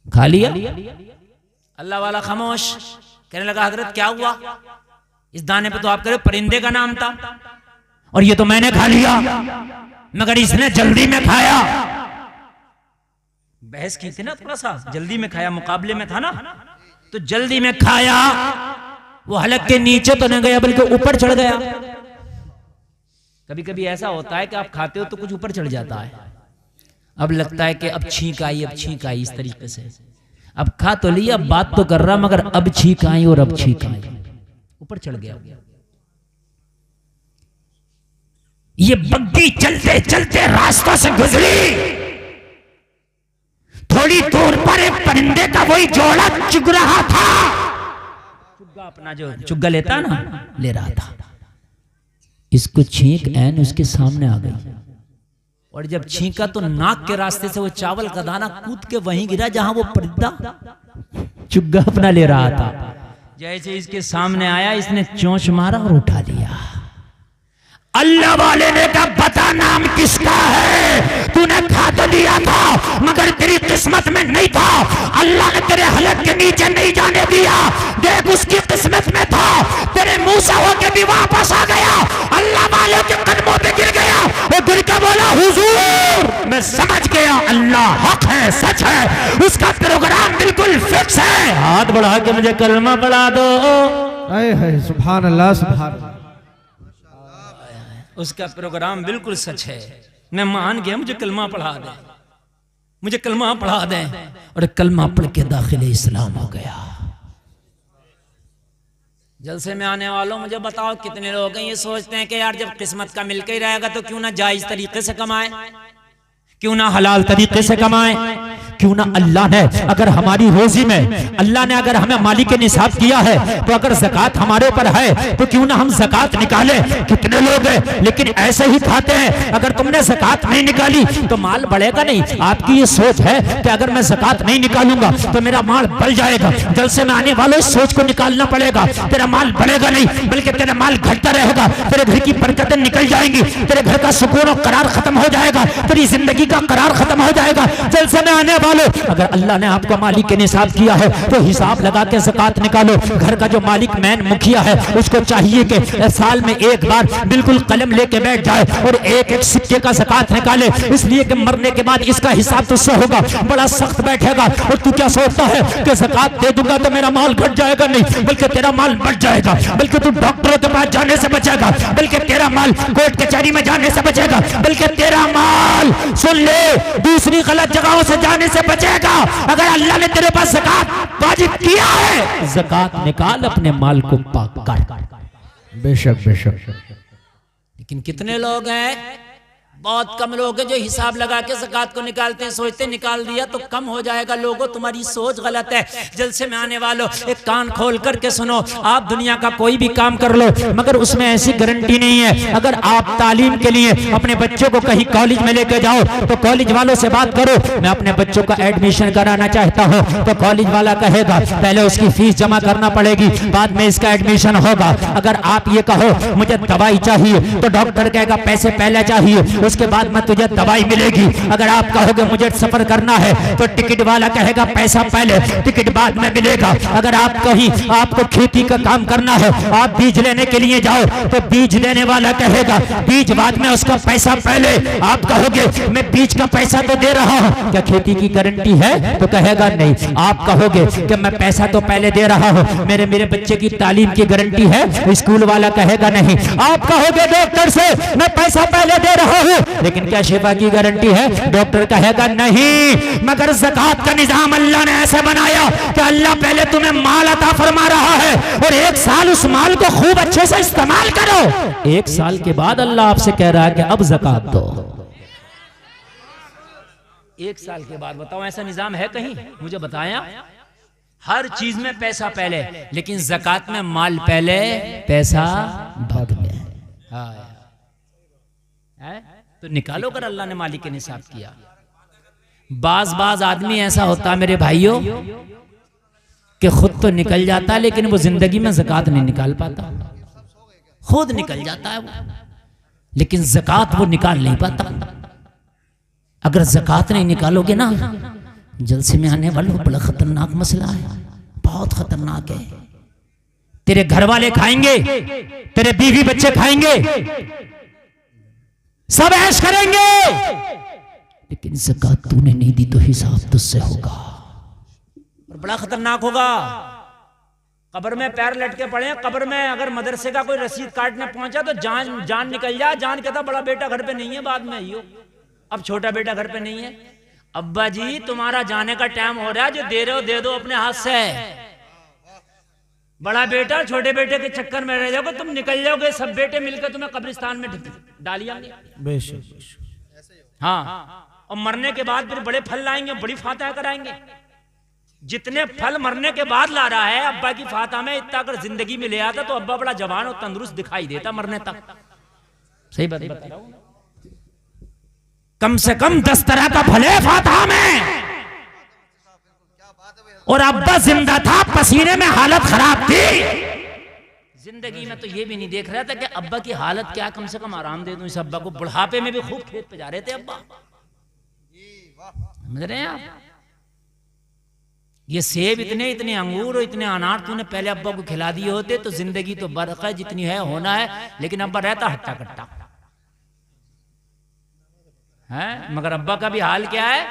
खा लिया। अल्लाह वाला खामोश। कहने लगा हजरत क्या हुआ? इस दाने पे तो आप कह रहे परिंदे का नाम था, और ये तो मैंने खा लिया, मगर इसने जल्दी में खाया। बहस की थी ना, थोड़ा सा जल्दी में खाया, मुकाबले में था ना, तो जल्दी में खाया। वो हलक के नीचे तो नहीं गया बल्कि ऊपर चढ़ गया। कभी कभी ऐसा होता है कि आप खाते हो तो कुछ ऊपर चढ़ जाता है, अब लगता है कि अब छींक आई, अब छींक आई, इस तरीके से। अब खा तो लिया, बात तो कर रहा, मगर अब छींक आई और अब छींक आई, ऊपर चढ़ गया। ये बग्गी चलते चलते रास्तों से गुजरी, थोड़ी दूर पर एक परिंदे का वही जोड़ा चुग रहा था, चुग्गा अपना जो चुग्गा लेता ना, ले रहा था। इसको छींक ऐन उसके सामने आ गई, और जब छींका तो नाक के रास्ते से वो चावल का दाना कूद के वहीं गिरा जहां वो परिंदा चुग्गा अपना ले रहा था। जैसे इसके सामने आया, इसने चोंच मारा और उठा लिया। अल्लाह वाले ने कहा बता नाम किसका है? तूने खा तो लिया था, मगर तेरी किस्मत में नहीं था, अल्लाह ने तेरे हलक के नीचे नहीं जाने दिया। देख उसकी किस्मत में था, तेरे मुंह से होके भी वापस आ गया, अल्लाह वाले के कदमों पे गिर गया। वो गिर के बोला हुजूर मैं समझ गया अल्लाह हक है, है, सच है, उसका प्रोग्राम बिल्कुल फिक्स है। हाथ बढ़ा के मुझे कलमा पढ़ा दो। आए है सुभान अल्लाह सुभान अल्लाह। उसका प्रोग्राम बिल्कुल सच है। मैं मान गया, मुझे कलमा पढ़ा दे, मुझे कलमा पढ़ा दे। और कलमा पढ़ के दाखिले इस्लाम हो गया। जलसे में आने वालों, मुझे बताओ कितने लोग हैं ये सोचते हैं कि यार जब किस्मत का मिलकर ही रहेगा तो क्यों ना जायज तरीके से कमाए, क्यों ना हलाल तरीके से कमाए, क्यों ना अल्लाह ने अगर हमारी रोजी में अल्लाह ने अगर हमें मालिक निसाब किया है तो अगर ज़कात हमारे ऊपर है तो क्यों ना हम ज़कात निकालें। कितने लोग हैं लेकिन ऐसे ही खाते हैं। अगर तुमने ज़कात नहीं निकाली तो माल बढ़ेगा नहीं। आपकी ये सोच है कि अगर मैं ज़कात नहीं निकालूंगा तो मेरा माल बढ़ जाएगा। जलसे में आने वालों इस सोच को निकालना पड़ेगा। तेरा माल बढ़ेगा नहीं बल्कि तेरा माल घटता रहेगा। तेरे घर की बरकतें निकल जाएंगी, तेरे घर का सुकून और करार खत्म हो जाएगा, तेरी जिंदगी का करार खत्म हो जाएगा। जलसे में आने अगर अल्लाह ने आपको मालिक के निसाब किया है तो हिसाब लगा के ज़कात निकालो। घर का जो मालिक मैन मुखिया है उसको चाहिए कि साल में एक बार बिल्कुल कलम लेके बैठ जाए और एक एक सिक्के का ज़कात निकाले, इसलिए कि मरने के बाद इसका हिसाब तुझसे होगा, बड़ा सख्त बैठेगा। और तू क्या सोचता है कि ज़कात दे दूंगा तो मेरा माल घट जाएगा? नहीं, बल्कि तेरा माल बढ़ जाएगा, बल्कि तू डॉक्टरों के पास जाने से बचेगा, बल्कि तेरा माल कोर्ट कचहरी में जाने से बचेगा, बल्कि तेरा माल सुन ले दूसरी गलत जगहों से जाने से बचेगा। अगर अल्लाह ने तेरे पास ज़कात वाजिब किया है, ज़कात निकाल, अपने माल को पाक कर। बेशक बेशक। लेकिन कितने लोग हैं, बहुत कम लोग हैं जो हिसाब लगा के ज़कात को निकालते हैं, सोचते निकाल दिया तो कम हो जाएगा। लोगों तुम्हारी सोच गलत है। जलसे में आने वालों एक कान खोल करके सुनो, आप दुनिया का कोई भी काम कर लो मगर उसमें ऐसी गारंटी नहीं है। अगर आप तालीम के लिए अपने बच्चों को कहीं कॉलेज में लेके जाओ तो कॉलेज वालों से बात करो, मैं अपने बच्चों का एडमिशन कराना चाहता हूँ, तो कॉलेज वाला कहेगा पहले उसकी फीस जमा करना पड़ेगी, बाद में इसका एडमिशन होगा। अगर आप ये कहो मुझे दवाई चाहिए तो डॉक्टर कहेगा पैसे पहले चाहिए, उसके बाद में तुझे दवाई मिलेगी। अगर आप कहोगे मुझे सफर करना है तो टिकट वाला कहेगा पैसा पहले, टिकट बाद में मिलेगा। अगर आप कहीं आपको खेती का काम करना है, आप बीज लेने के लिए जाओ तो बीज देने वाला कहेगा बीज बाद में, उसका पैसा पहले। आप कहोगे मैं बीज का पैसा तो दे रहा हूं, क्या खेती की गारंटी है? तो कहेगा नहीं। आप कहोगे कि मैं पैसा तो पहले दे रहा हूं, मेरे बच्चे की तालीम की गारंटी है? स्कूल वाला कहेगा नहीं। आप कहोगे डॉक्टर से मैं पैसा पहले दे रहा हूं लेकिन क्या शिफा की गारंटी है? डॉक्टर कहेगा नहीं। मगर ज़कात का निजाम अल्लाह ने ऐसे बनाया कि अल्लाह पहले तुम्हें माल अता फरमा रहा है और एक साल उस माल को खूब अच्छे से इस्तेमाल करो। एक साल के बाद अल्लाह आपसे कह रहा है कि अब ज़कात दो। एक साल के बाद बताओ ऐसा निजाम है कहीं? मुझे बताया। हर चीज में पैसा पहले, लेकिन ज़कात में माल पहले पैसा बाद में। तो निकालो अगर अल्लाह ने मालिक के निसाब किया। बाज आदमी ऐसा होता है मेरे भाइयों कि खुद तो निकल जाता है लेकिन वो जिंदगी में ज़कात नहीं निकाल पाता। खुद निकल जाता है वो लेकिन ज़कात वो निकाल नहीं पाता। अगर ज़कात नहीं निकालोगे ना, जलसे में आने वालों बड़ा खतरनाक मसला है, बहुत खतरनाक है। तेरे घर वाले खाएंगे, तेरे बीवी बच्चे खाएंगे, सब ऐश करेंगे, लेकिन ज़कात तूने नहीं दी तो हिसाब तुझसे होगा और बड़ा खतरनाक होगा। कब्र में पैर लटके पड़े हैं, कब्र में अगर मदरसे का कोई रसीद काटने पहुंचा तो जान निकल जाए। जान कहता बड़ा बेटा घर पे नहीं है, बाद में आइयो। अब छोटा बेटा घर पे नहीं है, अब्बा जी तुम्हारा जाने का टाइम हो रहा है, जो दे रहे हो दे दो अपने हाथ से। बड़ा बेटा छोटे बेटे के चक्कर में रह जाओगे, तुम निकल जाओगे, सब बेटे मिलकर तुम्हें कब्रिस्तान में डालिएंगे। हाँ, और मरने के बाद फिर बड़े फल लाएंगे, बड़ी फातह कराएंगे। जितने फल मरने के बाद ला रहा है अब्बा की फातह में, इतना अगर जिंदगी में ले आता तो अब्बा बड़ा जवान और तंदुरुस्त दिखाई देता मरने तक। सही बात बता रहा हूं। कम से कम 10 तरह का फल है फातह में, और अब्बा जिंदा था, पसीने में हालत खराब थी। जिंदगी में तो ये भी नहीं देख रहा था कि अब्बा की हालत क्या, कम से कम आराम दे दूं इस अब्बा को। बुढ़ापे में भी खूब खेत पे जा रहे थे अब्बा, समझ रहे हैं आप? ये सेब इतने अंगूर और इतने अनार तूने पहले अब्बा को खिला दिए होते तो जिंदगी तो बरक़ है, जितनी है होना है, लेकिन अब्बा रहता हट्टा कट्टा है। मगर अब्बा का भी हाल क्या है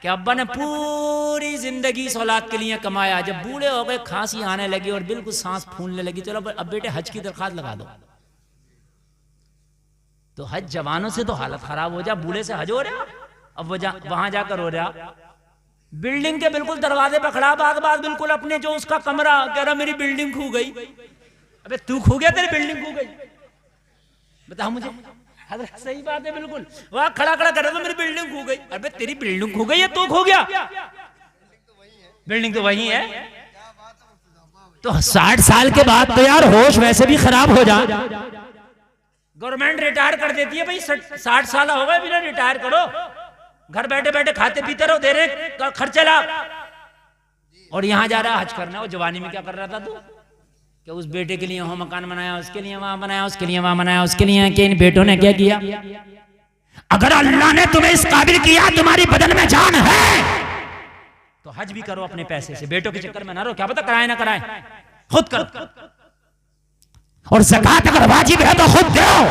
कि अब्बा ने पूरी जिंदगी इस औलाद के लिए कमाया, जब बूढ़े हो गए, खांसी आने लगी और बिल्कुल सांस फूलने लगी, चलो अब बेटे हज की दरखास्त लगा दो। तो हज जवानों से तो हालत खराब हो जा, बूढ़े से हज हो रहा, अब वो वहां जाकर हो रहा। बिल्डिंग के बिल्कुल दरवाजे पर खड़ा, बाग बिल्कुल अपने जो उसका कमरा, कह रहा मेरी बिल्डिंग खो गई। अबे तू खो गया, तेरी बिल्डिंग खो गई, बता मुझे। हजरत सही बात है बिल्कुल, वहां खड़ा कर रहा था मेरी बिल्डिंग खो गई। अबे तेरी बिल्डिंग खो गई है, तू खो गया, बिल्डिंग तो वही है। तो 60 साल के बाद तो यार होश वैसे भी खराब हो जा। गवर्नमेंट रिटायर कर देती है भाई, 60 साल हो गए, बिना रिटायर करो, घर बैठे बैठे खाते पीते रहो, दे रहे खर्चे ला। और यहां जा रहा हज करना। और जवानी में क्या कर रहा था तू, कि उस बेटे के लिए वहां मकान बनाया, उसके लिए वहां बनाया, उसके लिए वहां बनाया, उसके लिए। कि इन बेटों ने क्या किया? अगर अल्लाह ने तुम्हें इस काबिल किया, तुम्हारी बदन में जान है, तो हज भी करो अपने पैसे से, बेटों के चक्कर में ना रहो। क्या पता कराए ना कराए, खुद करो। और ज़कात अगर वाजिब है तो खुद दो।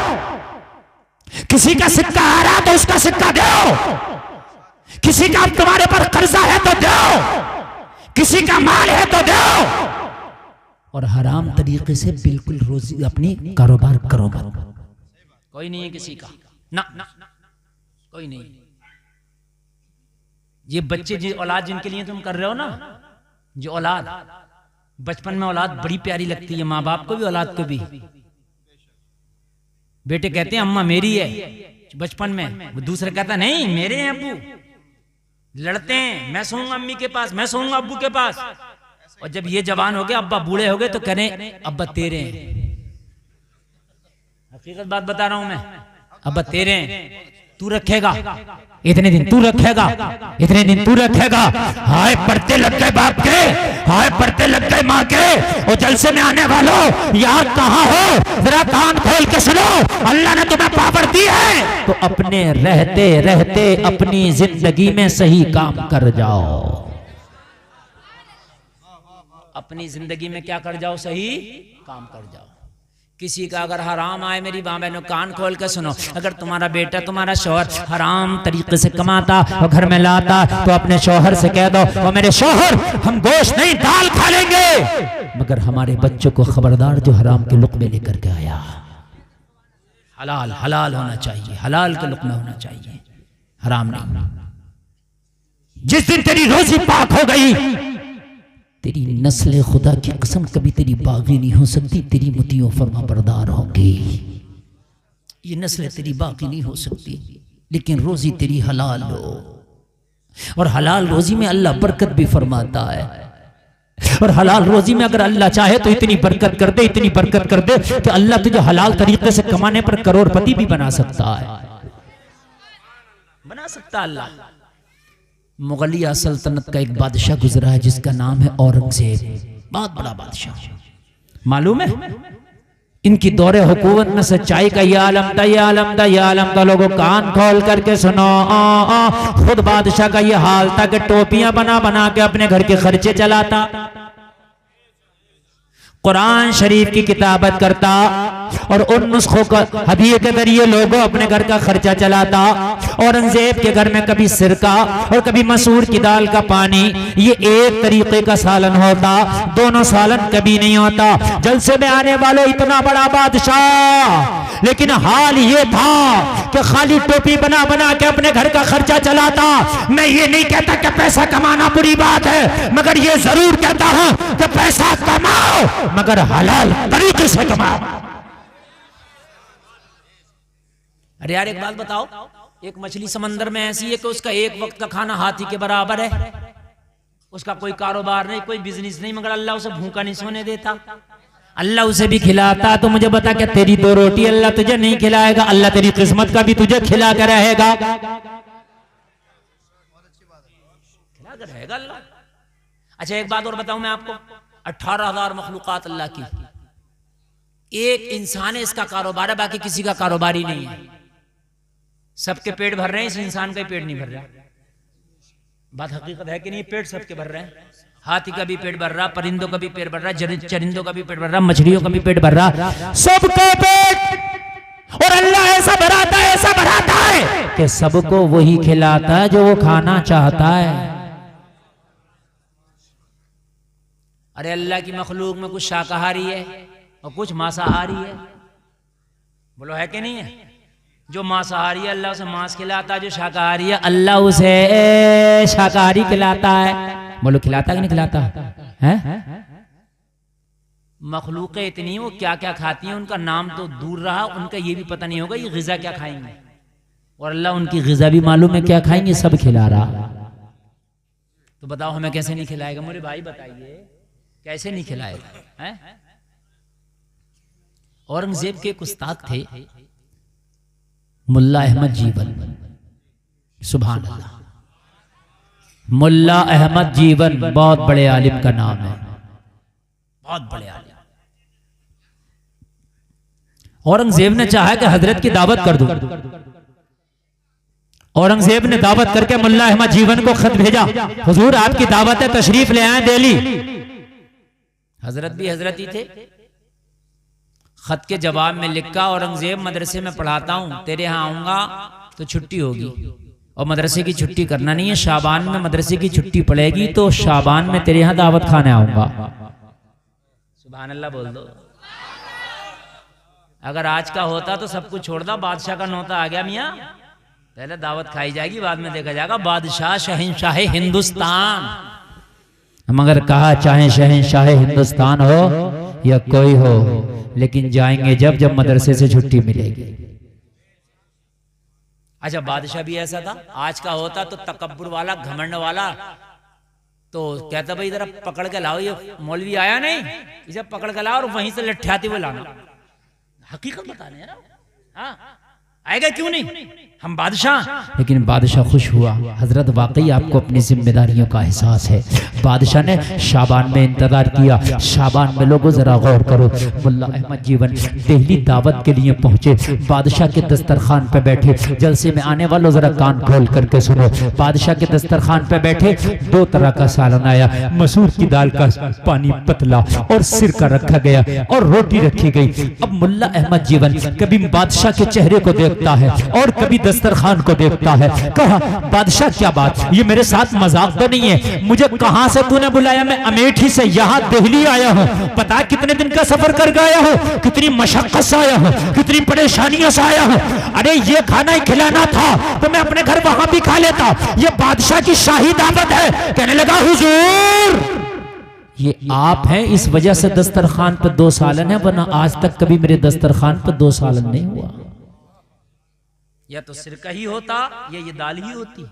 किसी का सिक्का आ रहा तो उसका सिक्का दो। किसी का तुम्हारे पर कर्जा है तो दो। किसी का माल है तो दो। और हराम तरीके से बिल्कुल रोजी अपनी कारोबार करो मत। कोई नहीं है किसी का, ना कोई नहीं। ये बच्चे जो औलाद जिनके लिए तुम कर रहे हो ना, जो औलाद बचपन में औलाद बड़ी प्यारी लगती है, माँ बाप को भी औलाद को भी। बेटे कहते हैं अम्मा मेरी है बचपन में, वो दूसरा कहता नहीं मेरे हैं अब्बू। लड़ते हैं, मैं सोऊंगा अम्मी के पास, मैं सोऊंगा अब्बू के पास। और जब ये जवान हो गए, अब्बा बूढ़े हो गए, तो करें अब्बा तेरे हैं। हकीकत बात बता रहा हूं मैं, अब्बा तेरे हैं, तू रखेगा इतने दिन, तू रखेगा इतने दिन, तू रखेगा। हाय पर्दे लग गए बाप के, हाय पर्दे लग गए माँ के। और जलसे में आने वालों यार कहाँ हो, जरा कान खोल के सुनो। अल्लाह ने तुम्हें पावर दी है, तो अपने रहते रहते अपनी जिंदगी में सही काम कर जाओ। अपनी जिंदगी में क्या कर जाओ, सही काम कर जाओ। किसी का अगर हराम आए, मेरी माँ बहनों कान खोल कर सुनो, अगर तुम्हारा बेटा तुम्हारा शौहर हराम तरीके से कमाता और घर में लाता, तो अपने शौहर से कह दो, वो मेरे शौहर हम गोश्त नहीं दाल खा लेंगे, मगर हमारे बच्चों को खबरदार जो हराम के लुक़मे लेकर के आया। हलाल हलाल होना चाहिए, हलाल के लुक़मे होना चाहिए, हराम नहीं। जिस दिन तेरी रोजी पाक हो गई, तेरी नस्ल खुदा की कसम कभी तेरी बागी नहीं हो सकती, तेरी मुतियों फरमा बरदार होगी। ये नस्ल तेरी बागी नहीं हो सकती, लेकिन रोजी तेरी हलाल हो। और हलाल रोजी में अल्लाह बरकत भी फरमाता है। और हलाल रोजी में अगर अल्लाह चाहे तो इतनी बरकत कर दे, इतनी बरकत कर दे कि अल्लाह तुझे हलाल तरीके से कमाने पर करोड़पति भी बना सकता है, बना सकता अल्लाह। मुगलिया सल्तनत का एक बादशाह गुजरा है जिसका नाम है औरंगजेब, बहुत बड़ा बादशाह। मालूम है इनकी दौरे हुकूमत में सच्चाई का ये आलम था, ये आलम था, ये आलम था। लोगों कान खोल करके सुनो, खुद बादशाह का ये हाल था कि टोपियां बना बना के अपने घर के खर्चे चलाता, कुरान शरीफ की किताबत करता और उन नुस्खों का हदीये के जरिए लोगों अपने घर का खर्चा चलाता। औरंगजेब के घर में कभी सिरका और कभी मसूर की दाल का पानी, ये एक तरीके का सालन होता, दोनों सालन कभी नहीं होता। जलसे में आने वालों इतना बड़ा बादशाह, लेकिन हाल ये था कि खाली टोपी बना बना के अपने घर का खर्चा चलाता। मैं ये नहीं कहता कि पैसा कमाना बुरी बात है, मगर ये जरूर कहता हूं कि पैसा कमाओ मगर हलाल तरीके से कमाओ। अरे यार एक बात बताओ, एक मछली समंदर में ऐसी है कि उसका एक वक्त का खाना हाथी के बराबर है, उसका कोई कारोबार नहीं, कोई बिजनेस नहीं, मगर अल्लाह उसे भूखा नहीं सोने देता। अल्लाह उसे भी खिलाता। तो मुझे बता क्या तेरी 2 रोटी अल्लाह तुझे नहीं खिलाएगा? अल्लाह तेरी किस्मत का भी तुझे खिला कर रहेगा, खिला कर रहेगा अल्लाह। अच्छा एक बात और बताऊं मैं आपको, 18,000 मखलूकात अल्लाह की, एक इंसान है इसका कारोबार है, बाकी किसी का कारोबार ही नहीं है। सबके पेट भर रहे हैं, इस इंसान का ही पेट नहीं भर रहा। बात हकीकत है कि नहीं? पेट सबके भर रहे हैं, हाथी का भी पेट भर रहा, परिंदों का भी पेट भर रहा, चरिंदों का भी पेट भर रहा, मछलियों का भी पेट भर रहा, सबका पेट। और अल्लाह ऐसा भराता है, ऐसा भरा बताता है कि सबको वही खिलाता है जो वो खाना चाहता है। अरे अल्लाह की मखलूक में कुछ शाकाहारी है और कुछ मांसाहारी है, बोलो है कि नहीं है? जो मांसाहारी है अल्लाह उसे मांस खिलाता है, जो शाकाहारी है अल्लाह उसे शाकाहारी खिलाता है। बोलो खिलाता है कि नहीं खिलाता है? मखलूक इतनी वो क्या क्या खाती हैं उनका नाम तो दूर रहा, उनका ये भी पता नहीं होगा ये ग़िज़ा क्या खाएंगे, और अल्लाह उनकी ग़िज़ा भी मालूम है क्या खाएंगे, सब खिला रहा। तो बताओ हमें कैसे नहीं खिलाएगा? मेरे भाई बताइए कैसे नहीं खिलाएगा? हैं? औरंगजेब के एक उस्ताद थे मुल्ला अहमद जीवन, सुभान अल्लाह। मुल्ला अहमद जीवन बहुत बड़े आलिम का नाम है, बहुत बड़े आलिम। औरंगजेब ने चाहा कि हजरत की दावत कर दूं। औरंगजेब ने दावत करके मुल्ला अहमद जीवन को खत भेजा, हुजूर आपकी दावत है, तशरीफ ले आए दिल्ली। हजरत भी हजरत ही थे। खत के जवाब में लिखा, औरंगजेब मदरसे में पढ़ाता हूं, तेरे यहाँ आऊंगा तो छुट्टी होगी, और मदरसे की छुट्टी करना नहीं है, शाबान में मदरसे की छुट्टी पड़ेगी तो शाबान में तेरे यहाँ दावत खाने आऊंगा। सुभान अल्लाह बोल दो। अगर आज का होता तो सब कुछ छोड़ दो, बादशाह का नौता आ गया मियाँ, पहले दावत खाई जाएगी बाद में देखा जाएगा। बादशाह शहंशाह हिंदुस्तान, मगर कहा चाहे शहंशाह हिंदुस्तान हो या कोई हो, लेकिन जाएंगे जब जब मदरसे से छुट्टी मिलेगी। अच्छा बादशाह भी ऐसा था, आज का होता तो तकब्बुर वाला घमंड वाला तो कहता भाई जरा पकड़ के लाओ, ये मौलवी आया नहीं, इसे पकड़ के लाओ और वहीं से लठ्ठाते हुए लाना। हकीकत बताने है ना, हाँ आएगा क्यों नहीं, हम बादशाह। लेकिन बादशाह खुश हुआ, हजरत वाकई आपको अपनी जिम्मेदारियों का एहसास है। बादशाह ने शाबान में इंतजार किया। शाबान में लोगों जरा गौर करो, मुल्ला अहमद जीवन दिल्ली दावत के लिए पहुंचे, बादशाह के दस्तरखान पे बैठे। जलसे में आने वालों जरा कान खोल करके सुनो, बादशाह के दस्तरखान पे बैठे, दो तरह का सालन आया, मसूर की दाल का पानी पतला और सिरका रखा गया और रोटी रखी गई। अब मुल्ला अहमद जीवन कभी बादशाह के चेहरे को देखता है और कभी दस्तरखान को देखता है। कहा बादशाह क्या बात, ये मेरे साथ मजाक तो नहीं है, मुझे कहां से तूने बुलाया? मैं अमेठी से यहाँ दिल्ली आया हूँ, पता कितने दिन का सफर कर गया हूँ, कितनी मशक्कत से आया हूँ, कितनी परेशानियों से आया हूँ। अरे ये खाना ही खिलाना था तो मैं अपने घर वहां भी खा लेता, ये बादशाह की शाही दावत है। कहने लगा हुजूर ये आप हैं, इस वजह से दस्तरखान पर 2 सालन है, वरना आज तक कभी मेरे दस्तरखान पर 2 सालन नहीं हुआ। या तो सिरका ही होता या ये दाल ही होती।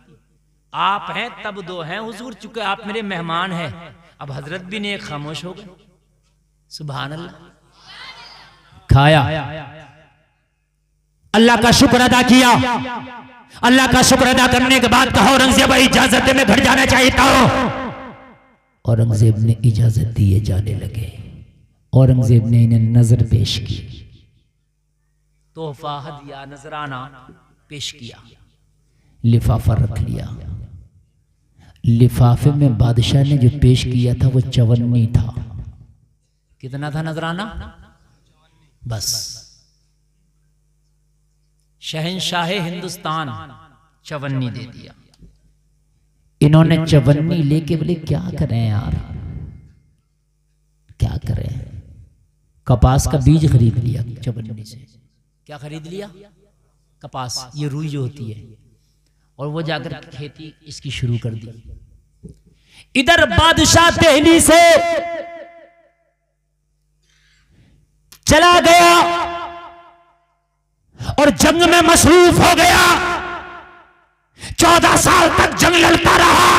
आप हैं तब 2 हैं हुजूर, चूंकि आप मेरे मेहमान हैं। अब हजरत भी ने खामोश हो गए। सुभान अल्लाह। खाया, अल्लाह का शुक्र अदा किया। अल्लाह का शुक्र अदा करने के बाद कहा औरंगजेब इजाजत दे, मैं घर जाना चाहता हूं। औरंगजेब ने इजाजत दिए, जाने लगे। औरंगजेब ने इन्हें नजर पेश की, तोहफा हदिया नजराना पेश किया, लिफाफा रख लिया। लिफाफे में बादशाह ने जो पेश किया था वो चवन्नी था। कितना था नजराना? बस। शहंशाह हिंदुस्तान चवन्नी दे दिया। इन्होंने चवन्नी लेके बोले क्या करें यार, क्या करें? कपास का बीज खरीद लिया चवन्नी से। क्या खरीद लिया? कपास, ये रुई जो होती है, और वो जाकर खेती इसकी शुरू कर दी। इधर बादशाह दिल्ली से चला गया और जंग में मसरूफ हो गया। 14 साल तक जंग लड़ता रहा।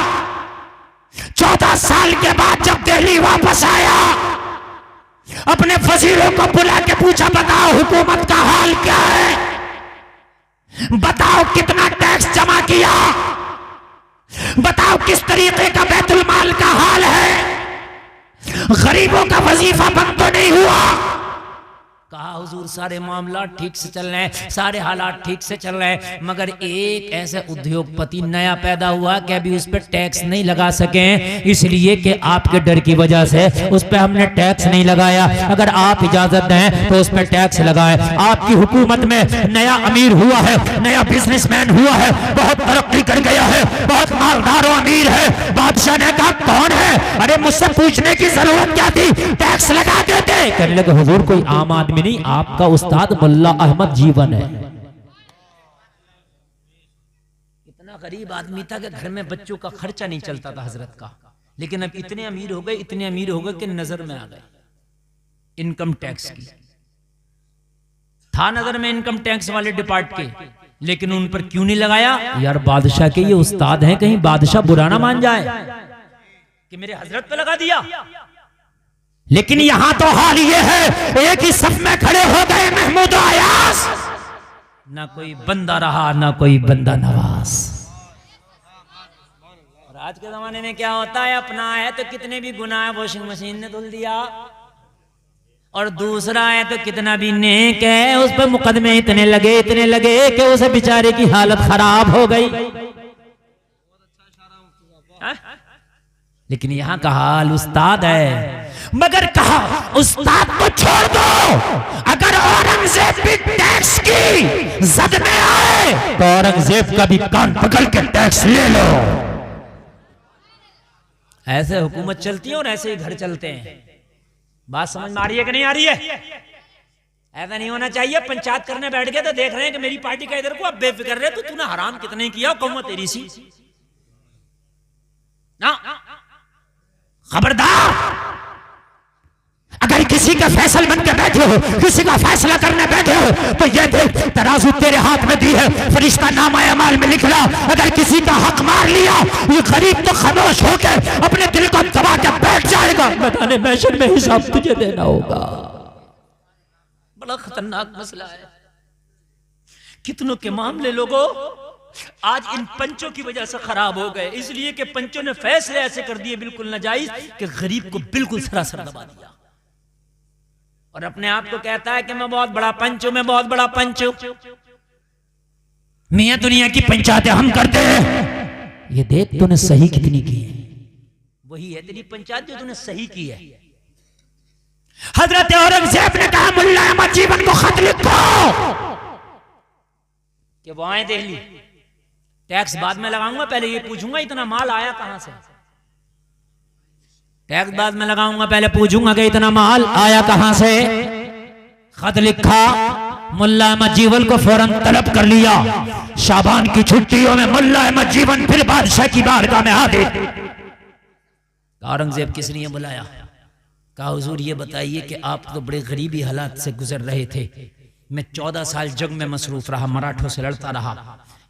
14 साल के बाद जब दिल्ली वापस आया, अपने वजीरों को बुला के पूछा बताओ हुकूमत का हाल क्या है, बताओ कितना टैक्स जमा किया, बताओ किस तरीके का बैतुल माल का हाल है, गरीबों का वजीफा बंद तो नहीं हुआ। कहा हुजूर सारे मामला ठीक से चल रहे हैं, सारे हालात ठीक से चल रहे हैं, मगर एक ऐसा उद्योगपति नया पैदा हुआ कि अभी उस पर टैक्स नहीं लगा सके, इसलिए कि आपके डर की वजह से उस पर हमने टैक्स नहीं लगाया। अगर आप इजाजत दें तो उस पर टैक्स लगाए। आपकी हुकूमत में नया अमीर हुआ है, नया बिजनेसमैन हुआ है, बहुत तरक्की कर गया है, बहुत मालदार और अमीर है। बादशाह ने कहा कौन है? अरे मुझसे पूछने की जरूरत क्या थी, टैक्स लगा देते। कहने लगे हुजूर कोई आम आदमी नहीं, आपका उस्ताद मुल्ला अहमद जीवन है। इतना गरीब आदमी था कि घर में बच्चों का खर्चा नहीं चलता था हजरत का, लेकिन अब इतने अमीर हो गए, इतने अमीर हो गए कि नजर में आ गए इनकम टैक्स की। था नजर में इनकम टैक्स वाले डिपार्ट के, लेकिन उन पर क्यों नहीं लगाया? यार बादशाह के ये उस्ताद हैं, कहीं बादशाह बुरा ना मान जाए कि मेरे हजरत पे लगा दिया। लेकिन यहां तो हाल ये है, एक ही सफ में खड़े हो गए महमूद अयास, ना कोई बंदा रहा ना कोई बंदा नवाज। और आज के जमाने में क्या होता है, अपना है तो कितने भी गुनाह वॉशिंग मशीन ने धुल दिया, और दूसरा है तो कितना भी नेक है उस पर मुकदमे इतने लगे कि उसे बेचारे की हालत खराब हो गई। लेकिन यहाँ का हाल उस्ताद है, मगर कहा उस्ताद को छोड़ दो, अगर औरंगजेब भी टैक्स की जद में आए तो औरंगजेब का भी कान पकड़ के टैक्स ले लो। ऐसे हुकूमत चलती है और ऐसे ही घर चलते हैं। बात समझ में आ रही है कि नहीं आ रही है? ऐसा नहीं होना चाहिए। पंचायत करने बैठ गए तो देख रहे हैं कि मेरी पार्टी का इधर को, अब बेफिक्र रहे तो तूने हराम कितने किया, कहूंगा तेरी सी ना। खबरदार, अगर किसी का फैसल बन के बैठे हो, किसी का फैसला करने बैठे हो, तो ये देख तराजू तेरे हाथ में दी है, फरिश्ता नामा अमाल में लिख रहा। अगर किसी का हक मार लिया, ये गरीब तो खामोश होकर अपने दिल को दबा के बैठ जाएगा, बताने मैशर में हिसाब तुझे देना होगा। बड़ा खतरनाक मसला है। कितनों के मामले लोगों आज इन पंचों की वजह से खराब हो गए, इसलिए कि पंचों ने फैसले ऐसे कर दिए बिल्कुल नाजायज कि गरीब को बिल्कुल सरासर दबा दिया, और अपने आप को कहता है कि मैं बहुत बड़ा पंच हूं, मैं बहुत बड़ा पंच हूं। मियां दुनिया की पंचायतें हम करते हैं, ये देख तूने सही कितनी की है, वही है तेरी पंचायत जो तूने सही की है। हजरत औरंगजेब ने कहा मुल्ला अहमद जीवन को खत लिखो कि वो आए दिल्ली, टैक्स बाद में लगाऊंगा, पहले ये पूछूंगा इतना माल आया कहां से। टैक्स बाद में लगाऊंगा, पहले पूछूंगा कि इतना माल आया कहां से। खत लिखा, मुल्ला अहमद जीवन को फौरन तलब कर लिया। शाबान की छुट्टियों में मुल्ला अहमद जीवन फिर बादशाह की बारगाह में हाजिर। औरंगजेब किस लिए बुलाया? कहा हुजूर ये बताइए कि आप तो बड़े गरीबी हालात से गुजर रहे थे, मैं 14 साल जंग में मसरूफ रहा, मराठों से लड़ता रहा,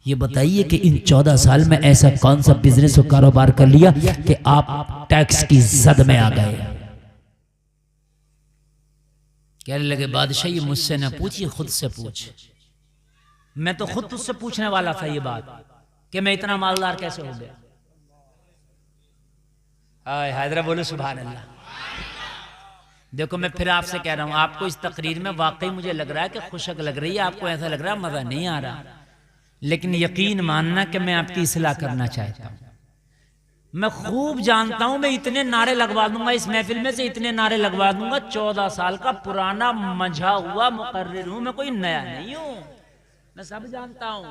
ये बताइए कि इन 14 साल में ऐसा कौन सा बिजनेस और कारोबार कर लिया कि आप टैक्स की जद में आ गए। कहने लगे बादशाह ये मुझसे ना पूछिए, खुद से पूछ। मैं तो खुद तुझसे पूछने वाला था ये बात कि मैं इतना मालदार कैसे हो गया। हैदरा बोलो सुभान अल्लाह। देखो मैं फिर आपसे कह रहा हूं, आपको इस तकरीर में वाकई मुझे लग रहा है कि खुशक लग रही है, आपको ऐसा लग रहा है मजा नहीं आ रहा, लेकिन यकीन मानना कि मैं आपकी इस्लाह करना चाहता हूं। मैं खूब जानता हूं, मैं इतने नारे लगवा दूंगा इस महफिल में से, इतने नारे लगवा दूंगा, 14 साल का पुराना मंझा हुआ मुकर्रिर हूं मैं, कोई नया नहीं हूं, मैं सब जानता हूं।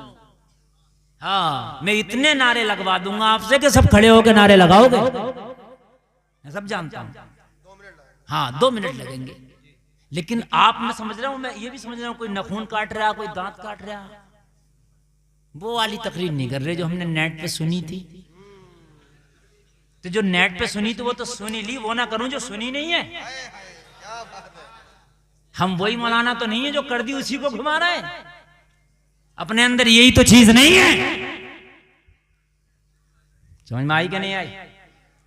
हाँ मैं इतने नारे लगवा दूंगा आपसे कि सब खड़े होकर नारे लगाओगे, मैं सब जानता हूं। हाँ 2 मिनट लगेंगे, लेकिन आप मैं समझ रहा हूं, मैं ये भी समझ रहा हूं कोई नखून काट रहा, कोई दांत काट रहा, वो वाली तकरीर नहीं कर रहे जो हमने नेट पे सुनी थी। तो जो नेट पे सुनी तो वो तो सुनी ली, वो ना करूं जो सुनी नहीं है। हम वही मौलाना तो नहीं है जो कर दी उसी को घुमा रहे हैं, अपने अंदर यही तो चीज नहीं है। समझ में आई कि नहीं आई?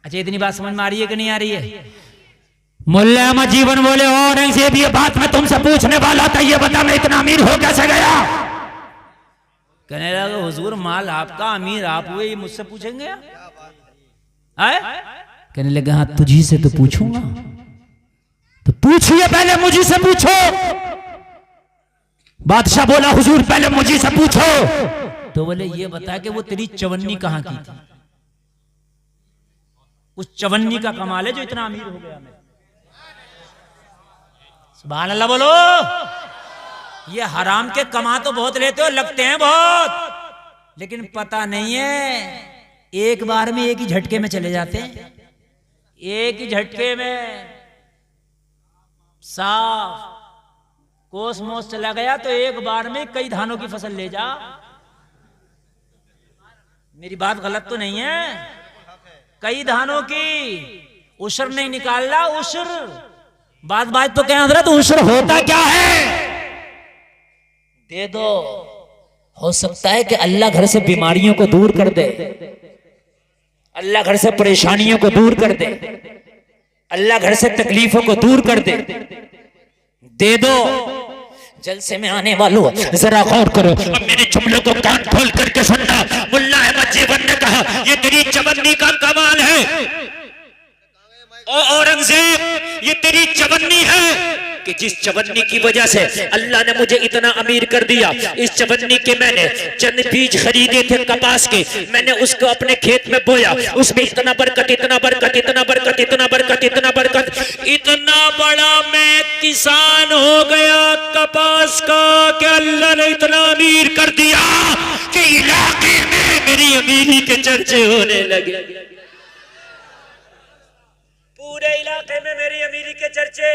अच्छा इतनी बात समझ में आ रही है कि नहीं आ रही है? मुल्ला अहमद जीवन बोले औरंगजेब ये बात मैं तुमसे पूछने वाला था, ये बता मैं इतना अमीर हो कैसे गया। कहने लगा हुजूर माल आपका, अमीर आप हुए, ये मुझसे पूछेंगे? कहने लगे हाँ तुझी से तो पूछूंगा। तो पूछिए पहले, मुझी से पूछो। बादशाह बोला हुजूर पहले मुझे से पूछो। तो बोले ये बता कि वो तेरी चवन्नी कहां की थी। उस चवन्नी का कमाल है जो इतना अमीर हो गया। मैं सुभान अल्लाह बोलो। ये हराम के कमा तो बहुत लेते हो, लगते हैं बहुत, लेकिन पता नहीं है एक बार में एक ही झटके में चले जाते हैं। एक ही झटके में साफ कोसमोस चला गया तो एक बार में कई धानों की फसल ले जा। मेरी बात गलत तो नहीं है? कई धानों की उशर नहीं निकाल रहा। उशर बात तो क्या हजरत, उशर होता क्या है? दे दो, हो सकता है कि अल्लाह घर से बीमारियों को दूर कर दे, अल्लाह घर से परेशानियों को दूर कर दे, अल्लाह घर से तकलीफों को दूर कर दे। दे दो। जलसे में आने वालों जरा गौर करो, अब मेरे जुमलों को कान खोल करके सुनना। मुल्ला अहमद जीवन ने कहा ये तेरी चवन्नी का कमाल है। औरंगजेब ये तेरी चवन्नी है कि जिस चवन्नी की वजह से अल्लाह ने मुझे इतना अमीर कर दिया। इस चवन्नी के मैंने चंद बीज खरीदे थे कपास के, मैंने उसको अपने खेत में बोया, उसमें इतना बरकत, इतना बरकत, इतना बरकत, इतना बरकत, इतना बरकत, इतना बड़ा मैं किसान हो गया कपास का कि अल्लाह ने इतना अमीर कर दिया कि इलाके में मेरी अमीरी के चर्चे होने लगे। पूरे इलाके में मेरी अमीरी के चर्चे।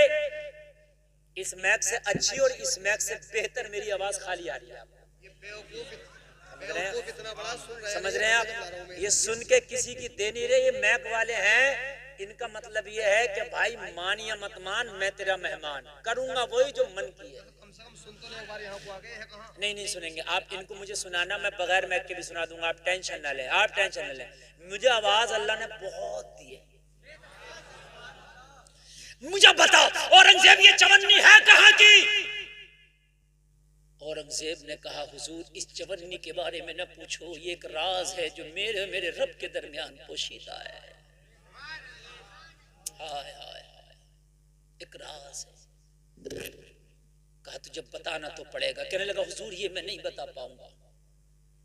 इस मैक से अच्छी और इस मैक से बेहतर मेरी आवाज खाली आ रही है। समझ रहे हैं आप? ये सुन के किसी की दे नहीं रहे, ये मैक वाले हैं। इनका मतलब ये है कि भाई मान या मत मान, मैं तेरा मेहमान करूंगा वही जो मन की है। नहीं सुनेंगे आप इनको, मुझे सुनाना, मैं बगैर मैक के भी सुना दूंगा। आप टेंशन ना ले, आप टेंशन ना ले। मुझे आवाज अल्लाह ने बहुत दी है। मुझे बताओ औरंगजेब ये चवन्नी है कहां की? औरंगजेब ने कहा हुजूर इस चवन्नी के बारे में न पूछो, ये एक राज है जो मेरे रब के दरमियान पोशीदा है। हाय हाय हाय, एक राज है। कहा तो जब बताना तो पड़ेगा। कहने लगा हुजूर ये मैं नहीं बता पाऊंगा,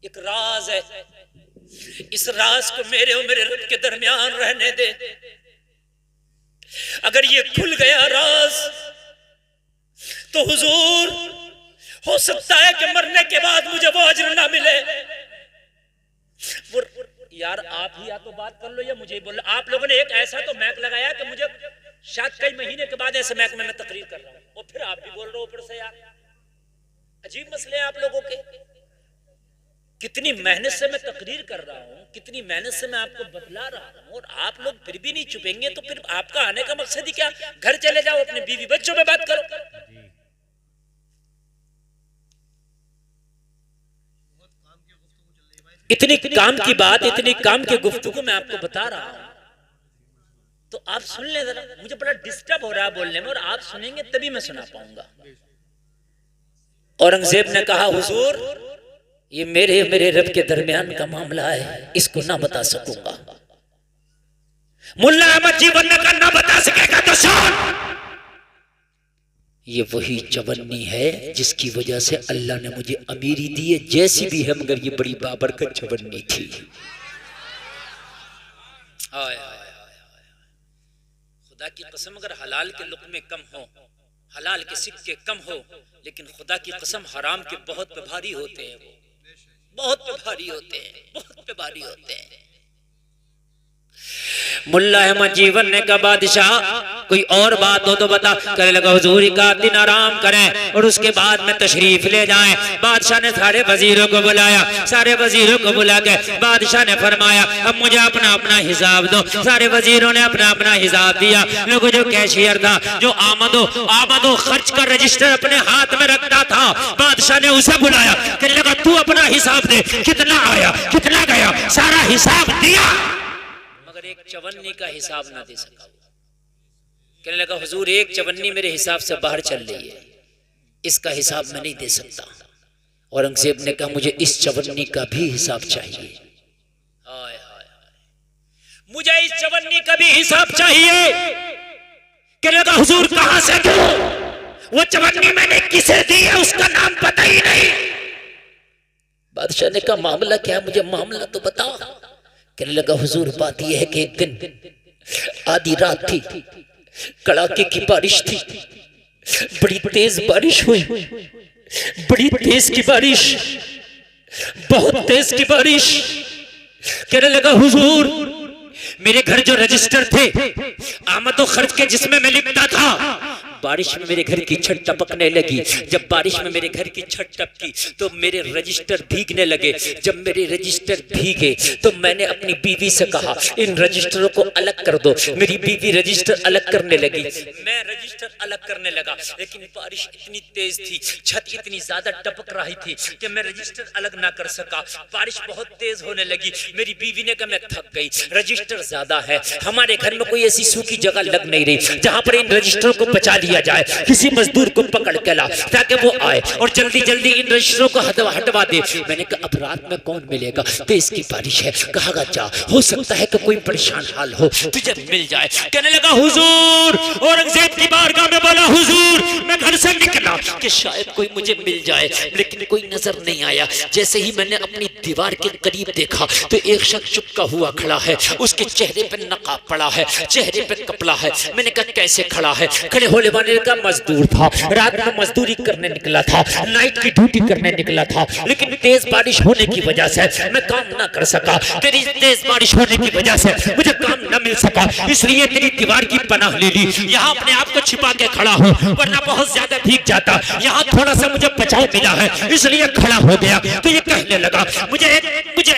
एक राज है, इस राज को मेरे और मेरे रब के दरमियान रहने दे। अगर ये खुल गया राज तो हुजूर हो सकता है कि मरने के बाद मुझे वो अजर ना मिले। यार आप ही या तो बात कर लो या मुझे बोल लो। आप लोगों ने एक ऐसा तो मैक लगाया कि मुझे शायद कई महीने के बाद ऐसे मैक में मैं तकरीर कर रहा हूं और फिर आप भी बोल रहे हो ऊपर से। यार अजीब मसले हैं आप लोगों के। कितनी मेहनत से मैं तकरीर कर रहा हूं, कितनी मेहनत से मैं आपको बतला रहा हूं और आप लोग फिर भी नहीं चुपेंगे। तो फिर आपका आने का मकसद ही क्या? घर चले जाओ, अपने बीवी बच्चों में बात करो। इतनी काम की बात, इतनी काम की गुफ्तगू मैं आपको बता रहा हूं तो आप सुन ले जरा। मुझे बड़ा डिस्टर्ब हो रहा है बोलने में और आप सुनेंगे तभी मैं सुना पाऊंगा। औरंगजेब ने कहा हुजूर ये मेरे रब के दरमियान का मामला है, इसको ना बता सकूंगा। मुल्ला अहमद जीवन ने कहा ना बता सकेगा तो सुन, ये वही चवन्नी है जिसकी वजह से अल्लाह ने मुझे अमीरी दी है, जैसी भी है, मगर ये बड़ी बाबरकत चवन्नी थी। हाय हाय हाय, खुदा की कसम अगर हलाल के लुक़मे कम हो, हलाल के सिक्के कम हो, लेकिन खुदा की कसम हराम के बहुत पे भारी होते हैं। वो बहुत पे भारी होते हैं, बहुत पे भारी होते हैं। मुल्ला अहमद जीवन ने कहा बादशाह कोई और बात हो तो बता। कहने लगा हुजूर का दिन आराम करें और उसके बाद में तशरीफ ले जाएं। बादशाह ने सारे वजीरों को बुलाया, सारे वजीरों को बुला के बादशाह ने फरमाया अब मुझे अपना अपना हिसाब दो। सारे वजीरों ने अपना अपना हिसाब दिया। लोगों जो कैशियर था, जो आमदो खर्च का रजिस्टर अपने हाथ में रखता था, बादशाह ने उसे बुलाया। कहने लगा तू अपना हिसाब दे, कितना आया कितना गया, सारा हिसाब दिया, मगर एक चवन्नी का हिसाब ना दे सका। कहने लगा हुजूर एक चवन्नी मेरे हिसाब से बाहर चल रही है, इसका हिसाब मैं नहीं दे सकता। औरंगजेब ने कहा मुझे इस चवन्नी का भी हिसाब चाहिए। हाय हाय हाय, मुझे इस चवन्नी का भी हिसाब चाहिए। कहने लगा हुजूर कहां से दूं? वो चवन्नी मैंने किसे दी है उसका नाम पता ही नहीं। बादशाह ने कहा मामला क्या, मुझे मामला तो बता। कहने लगा हुजूर बात यह है कि एक दिन आधी रात थी, कड़ाके की बारिश थी, बड़ी तेज बारिश हुई, बड़ी तेज की बारिश, बहुत तेज की बारिश। कहने लगा हुजूर मेरे घर जो रजिस्टर थे आमद और खर्च के जिसमें मैं लिखता था, बारिश में मेरे घर की छत टपकने लगी। जब बारिश में मेरे घर की छत टपकी तो मेरे रजिस्टर भीगने लगे। जब मेरे रजिस्टर भीगे तो मैंने अपनी बीवी से कहा इन रजिस्टरों को अलग कर दो। मेरी बीवी रजिस्टर अलग करने लगी, मैं रजिस्टर अलग करने लगा, लेकिन बारिश इतनी तेज थी, छत इतनी ज्यादा टपक रही थी कि मैं रजिस्टर अलग ना कर सका। बारिश बहुत तेज होने लगी। मेरी बीवी ने कहा मैं थक गई, रजिस्टर ज्यादा है, हमारे घर में कोई ऐसी सूखी जगह लग नहीं रही जहां पर इन रजिस्टरों को बचा लिया जाए। किसी मजदूर को पकड़ के ला ताकि वो आए और जल्दी जल्दी इन रजिस्टरों को हटवा दे। मैंने कहा अब रात में कौन मिलेगा, तेज की बारिश है। कहा जा, हो सकता है कि कोई परेशान हाल हो, तुझे मिल जाए। कहने लगा हुजूर, औरंगजेब की बारगाह में बोला हुजूर मैं घर से निकला कि शायद कोई मुझे मिल जाए, लेकिन कोई नजर नहीं आया। जैसे ही मैंने अपनी दीवार के करीब देखा तो एक शख्स चुपका हुआ खड़ा है, उसके चेहरे पे नकाब पड़ा है, चेहरे पे कपड़ा है। मैंने कहा कैसे खड़ा है? खड़े होने वाले का मजदूर था, रात में मजदूरी करने निकला था, नाइट की ड्यूटी करने निकला था, लेकिन तेज बारिश होने की वजह से मैं काम ना कर सका। तेरी तेज बारिश होने की वजह से मुझे काम न मिल सका, इसलिए तेरी दीवार की पनाह ले ली। यहाँ अपने आप को छिपा के खड़ा हूँ, वरना बहुत ज्यादा भीग जाता। यहाँ थोड़ा सा मुझे बचाव मिला है, इसलिए खड़ा हो गया। तो ये कहने लगा मुझे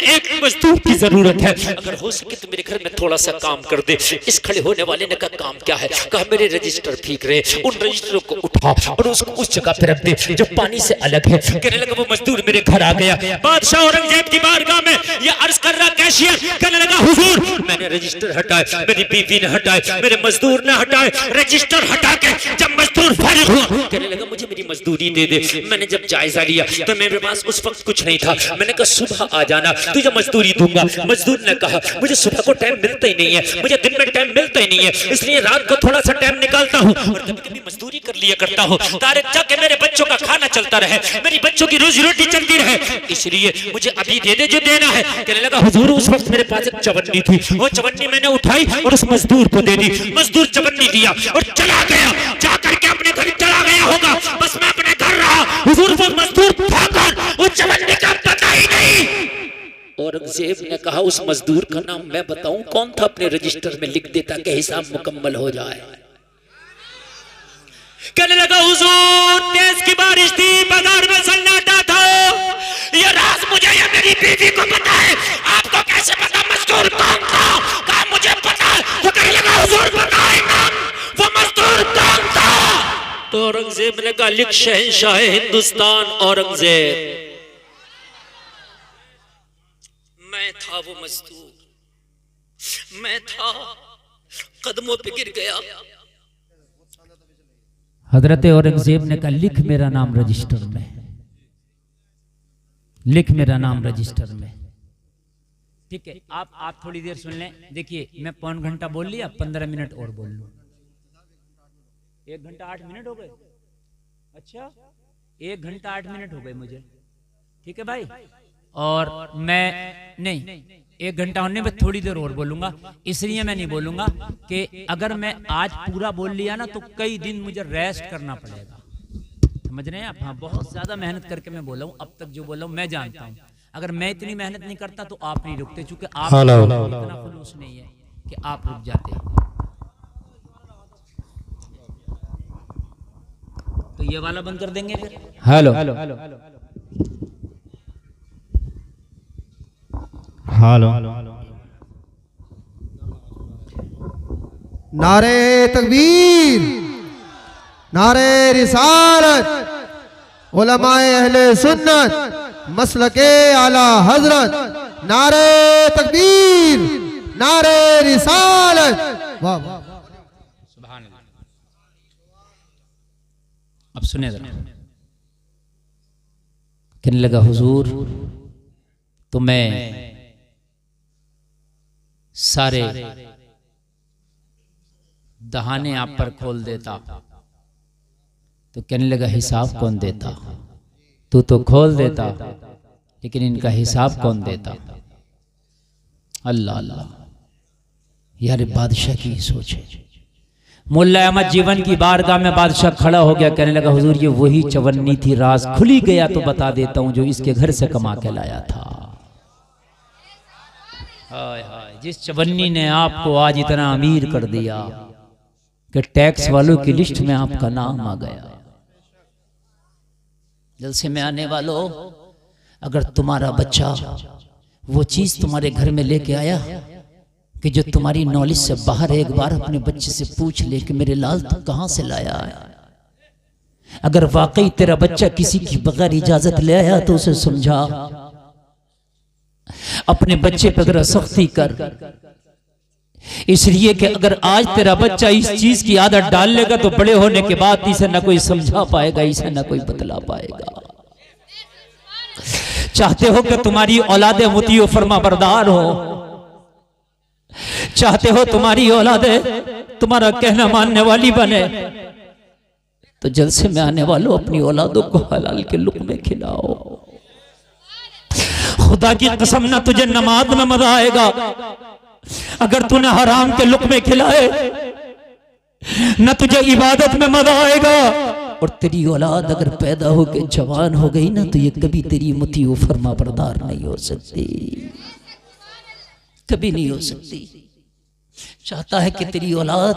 एक मजदूर की जरूरत है, अगर हो सके तो मेरे घर में थोड़ा सा काम कर दे। इस खड़े होने वाले ने कहा काम क्या है? कहा मेरे रजिस्टर भीग रहे, उन रजिस्टरों को उठा और उसको उस जगह पे रख दे जो पानी से अलग है। कहने लगा वो मजदूर मेरे घर आ गया। बादशाह औरंगजेब की बारगाह में ये अर्ज कर रहा कैशियर, कहने लगा हुजूर मैंने रजिस्टर हटाए, मेरी बीवी ने हटाए, मेरे मजदूर ने हटाए। रजिस्टर हटा के जब मजदूर फारिग हुआ, कहने लगा मुझे मेरी मजदूरी दे दे। मैंने जब जायजा लिया तो मेरे पास उस वक्त कुछ नहीं था। मैंने कहा सुबह आ जाना, तुझे मजदूरी दूंगा। मजदूर ने कहा मुझे सुबह को टाइम मिलता ही नहीं है, मुझे दिन में टाइम मिलता ही नहीं है, इसलिए रात को थोड़ा सा टाइम निकालता हूँ और कभी-कभी मजदूरी कर लिया करता हूँ ताकि मेरे बच्चों का खाना चलता रहे, मेरी बच्चों की रोजी रोटी चलती रहे, इसलिए मुझे अभी दे दे जो देना है। कहने लगा हुजूर उस वक्त मेरे पास एक चवन्नी थी, वो चवन्नी मैंने उठाई और उस मजदूर को दे दी। मजदूर चवन्नी दिया और चला गया, जाकर के अपने घर चला गया होगा, बस मैं अपने घर रहा। हुजूर वो मजदूर था कौन, वो चवन्नी का पता ही नहीं। औरंगजेब ने कहा उस मजदूर का नाम मैं बताऊं कौन था, अपने रजिस्टर में लिख देता कि हिसाब मुकम्मल हो जाए। कहने लगा हुजूर तेज की बारिश थी, बाजार में सन्नाटा था, ये राज मुझे या मेरी बीवी को पता है, आपको कैसे पता मजदूर कौन था? कहा मुझे पता। तो कहने लगा हुजूर बताए नाम, वो मजदूर कौन था? तो औरंगजेब ने कहा लिख शहंशाह हिंदुस्तान औरंगजेब, मैं था वो मजदूर, मैं था, कदमों पे गिर गया। हजरत औरंगजेब ने कहा लिख मेरा नाम रजिस्टर में, लिख मेरा नाम रजिस्टर में। ठीक है, आप थोड़ी देर सुन लें। देखिए मैं पौन घंटा बोल लिया, 15 मिनट और बोल लूं। 1 घंटा 8 मिनट हो गए। अच्छा 1 घंटा 8 मिनट हो गए मुझे। ठीक है भाई, और मैं नहीं 1 घंटा होने में थोड़ी देर और बोलूंगा। इसलिए मैं नहीं बोलूंगा कि अगर मैं आज पूरा बोल लिया ना तो कई दिन मुझे रेस्ट करना पड़ेगा, समझ रहे हैं आप? हाँ, बहुत ज्यादा मेहनत करके मैं बोला हूँ, अब तक जो बोला हूँ मैं जानता हूँ। अगर मैं इतनी मेहनत नहीं करता तो आप नहीं रुकते, चूंकि आप इतना खुलूस नहीं है कि आप रुक जाते। तो ये वाला बंद कर देंगे फिर। हेलो हेलो नारे तकबीर, नारे रिसालत, उलमाए अहले सुन्नत, मसलके आला हजरत, नारे तकबीर, नारे रिसालत। वाह वाह। सुभान अल्लाह। अब सुने जरा। कहने लगा हुजूर तो मैं सारे दहाने आप पर खोल देता, तो तो कहने लगा हिसाब कौन देता, तू तो खोल देता लेकिन इनका हिसाब कौन देता। अल्लाह अल्लाह, यार बादशाह की सोच है। मुल्ला अहमद जीवन की बारगाह में बादशाह खड़ा हो गया, कहने लगा हुजूर ये वही चवन्नी थी, राज खुली गया तो बता देता हूं, जो इसके घर से कमा के लाया था। हाय हाय, जिस चवन्नी ने आपको आज इतना अमीर कर दिया कि टैक्स वालों की लिस्ट में आपका नाम आ गया। जलसे में आने वालों, अगर तुम्हारा बच्चा वो चीज तुम्हारे घर में लेके आया कि जो तुम्हारी नॉलेज से बाहर है, एक बार अपने बच्चे से पूछ ले कि मेरे लाल तू कहां से लाया है। अगर वाकई तेरा बच्चा किसी की बगैर इजाजत ले आया तो उसे समझा, अपने बच्चे पर अगर सख्ती कर, इसलिए कि अगर आज तेरा बच्चा इस चीज की आदत डाल लेगा तो बड़े होने के बाद इसे न कोई समझा पाएगा, इसे न कोई बतला पाएगा। चाहते हो कि तुम्हारी औलादे मुतीओ फरमा बरदार हो, चाहते हो तुम्हारी औलादे तुम्हारा कहना मानने वाली बने, तो जलसे में आने वालों अपनी औलादों को हलाल के लुक़मे खिलाओ। खुदा की कसम, ना तुझे नमाज में मजा आएगा अगर तूने हराम के लुक़मे खिलाए, न तुझे इबादत में मजा आएगा। और तेरी औलाद अगर पैदा होकर जवान हो गई ना, तो ये कभी तेरी मुतीओ फरमा बरदार नहीं हो सकती, कभी नहीं हो सकती। चाहता है कि तेरी औलाद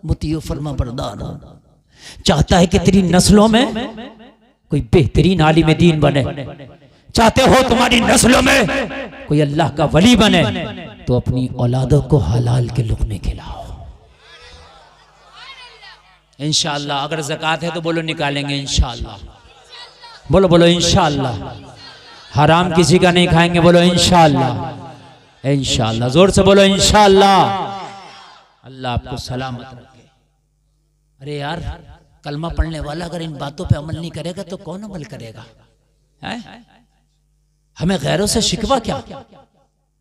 मुतीओ फरमा बरदार हो, चाहता है कि तेरी नस्लों में कोई बेहतरीन आलिम दीन बने, चाहते हो तुम्हारी नस्लों में कोई अल्लाह का वली बने, तो अपनी औलादों को हलाल के लुक़मे खिलाओ। इंशाअल्लाह अगर ज़कात है तो बोलो निकालेंगे इंशाअल्लाह, बोलो बोलो इंशाअल्लाह। हराम किसी का नहीं खाएंगे, बोलो इंशाअल्लाह, इंशाअल्लाह, जोर से बोलो इंशाअल्लाह। अल्लाह आपको सलामत रखे। अरे यार, कलमा पढ़ने वाला अगर इन बातों पे अमल नहीं करेगा तो कौन अमल करेगा? है? हमें गैरों से शिकवा क्या,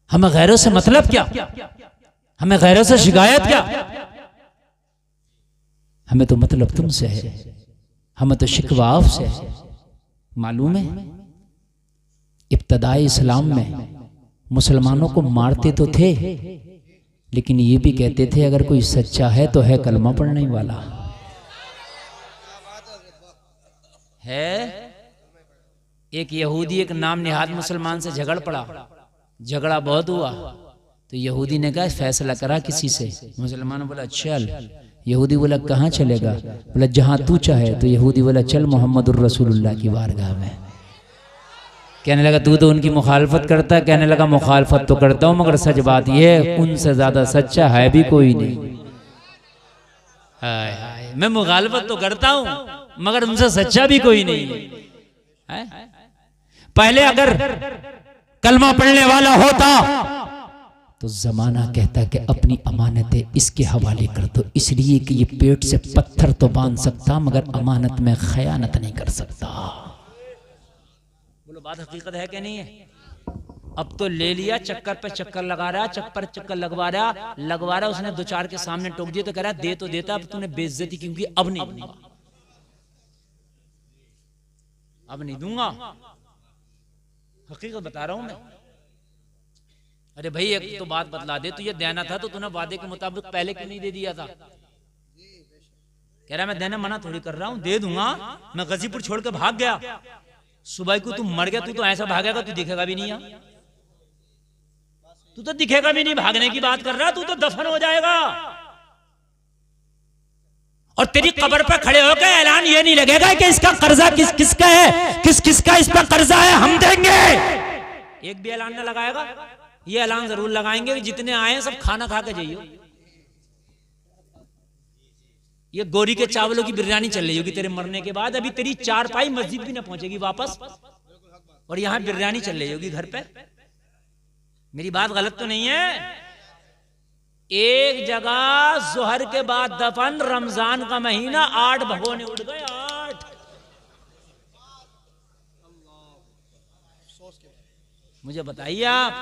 हमें गैरों से मतलब क्या, हमें गैरों से शिकायत क्या? हमें तो मतलब तुमसे है, हमें तो शिकवा आपसे है। मालूम है इब्तदाई इस्लाम में मुसलमानों को मारते तो थे, लेकिन ये भी कहते थे अगर कोई सच्चा है तो है कलमा पढ़ने वाला है। एक यहूदी एक नाम निहाद मुसलमान से झगड़ पड़ा, झगड़ा बहुत हुआ, तो यहूदी ने कहा फैसला करा किसी से। मुसलमान बोला चल। यहूदी बोला कहाँ चलेगा? बोला जहाँ तू चाहे। तो यहूदी बोला चल मोहम्मदुर रसूलुल्लाह की बारगाह में। कहने लगा तू तो उनकी मुखालफत करता है। कहने लगा मुखालफत तो करता हूँ, मगर सच बात यह है उनसे ज्यादा सच्चा है भी कोई नहीं। हाय हाय, मैं मुखालफत तो करता हूँ मगर उनसे सच्चा भी कोई नहीं है। पहले अगर कलमा पढ़ने वाला होता तो जमाना कहता कि अपनी अमानतें इसके हवाले कर दो, इसलिए कि ये पेट से पत्थर तो बांध सकता मगर अमानत में खयानत नहीं कर सकता। बोलो बात हकीकत है कि नहीं है? अब तो ले लिया, चक्कर पे चक्कर लगा रहा, चक्कर चक्कर लगवा रहा। उसने दो चार के सामने टोक दिया तो कह रहा दे तो देता, अब तूने बेइज्जती क्योंकि अब नहीं दूंगा, अब नहीं दूंगा। हकीकत बता रहा हूं मैं। अरे भाई एक तो बात बतला दे, तुझे देना था तो तूने वादे के मुताबिक पहले क्यों नहीं दे दिया था? कह रहा मैं देना मना थोड़ी कर रहा हूं, दे दूंगा। मैं गाजीपुर छोड़ के भाग गया, सुबह को तू मर गया, तू तो ऐसा भागेगा तू दिखेगा भी नहीं, तू तो दिखेगा भी नहीं। भागने की बात कर रहा, तू तो दफन हो जाएगा। और तेरी कब्र पे खड़े होकर ऐलान ये नहीं लगेगा कि इसका कर्जा किस किसका है, किस किसका इस पर कर्जा है, हम देंगे। एक भी ऐलान ना लगाएगा। ये ऐलान जरूर लगाएंगे कि जितने आए सब खाना खा के जाइए। ये गोरी के चावलों की बिरयानी चल रही होगी तेरे मरने के बाद, अभी तेरी चारपाई मस्जिद भी ना पहुंचेगी वापस, और यहां बिरयानी चल रही होगी घर पे। मेरी बात गलत तो नहीं है? एक जगह जोहर के बाद दफन, रमजान का महीना, 8 भगोने उड़ गए, 8। मुझे बताइए आप,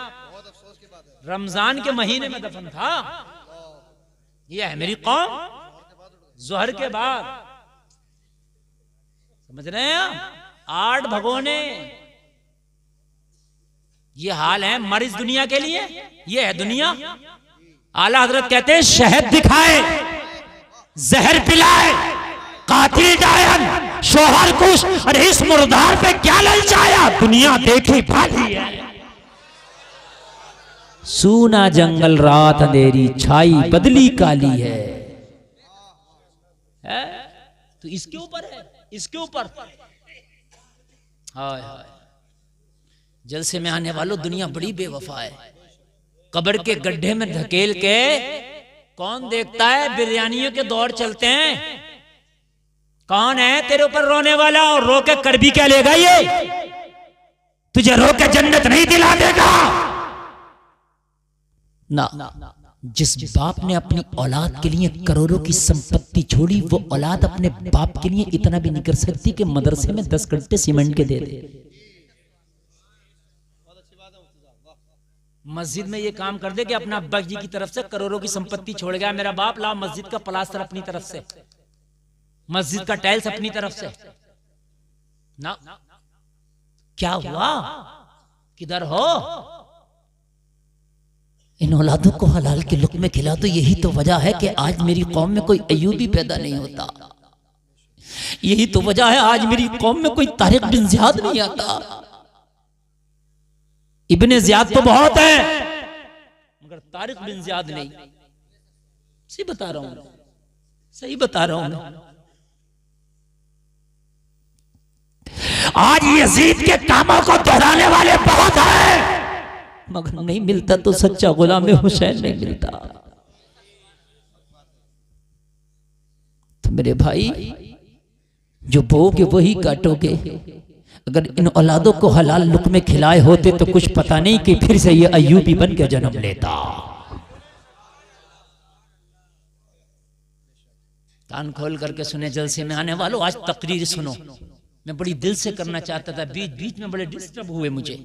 रमजान के महीने में दफन था। यह है मेरी कौम। जोहर के बाद समझ रहे हैं आप? 8 भगोने। ये हाल है मर इस दुनिया के लिए, ये है दुनिया। आला हजरत कहते हैं शहद दिखाए, जहर पिलाए, कातिल डायन, शोहर कुश, अरे इस मुर्दार पे क्या ललचाया, दुनिया देखी भाली है। सूना जंगल रात अंधेरी छाई बदली काली है? तो इसके ऊपर है, इसके ऊपर। हाय हाय, जलसे में आने वालों दुनिया बड़ी बेवफा है। कब्र के गड्ढे में धकेल के कौन देखता है? बिरयानियों के दौर चलते हैं। कौन है तेरे ऊपर रोने वाला? और रो के कर भी क्या लेगा? ये तुझे रो के जन्नत नहीं दिला देगा ना। जिस बाप ने अपनी औलाद के लिए करोड़ों की संपत्ति छोड़ी, वो औलाद अपने बाप के लिए इतना भी नहीं कर सकती कि मदरसे में 10 कट्टे सीमेंट के दे दे। मस्जिद में ये काम कर दे कि अपना अब्बा जी की तरफ से करोड़ों की संपत्ति छोड़ गया, मेरा बाप ला मस्जिद का प्लास्टर अपनी तरफ से, मस्जिद का टाइल्स अपनी तरफ से ना। क्या हुआ? किधर हो? इन औलादों को हलाल के लुक में खिला। तो यही तो वजह है कि आज मेरी कौम में कोई अयूबी पैदा नहीं होता। यही तो वजह है आज मेरी कौम में कोई तारिक बिन ज़ियाद नहीं आता। इब्ने ज़ियाद तो बहुत है मगर तारिक बिन ज़ियाद नहीं। सही बता रहा हूं, सही बता रहा हूं। आज यजीद के कामों को दोहराने वाले बहुत हैं मगर नहीं मिलता तो सच्चा गुलाम हुसैन नहीं मिलता। तो मेरे भाई, जो बोगे वही काटोगे। अगर इन औलादों को हलाल लुक में खिलाए होते तो कुछ पता नहीं कि फिर से ये अय्यूबी बन के जन्म लेता। कान खोल करके सुने जलसे में आने वालों, आज तकरीर सुनो। मैं बड़ी दिल से करना चाहता था, बीच बीच में बड़े डिस्टर्ब हुए मुझे।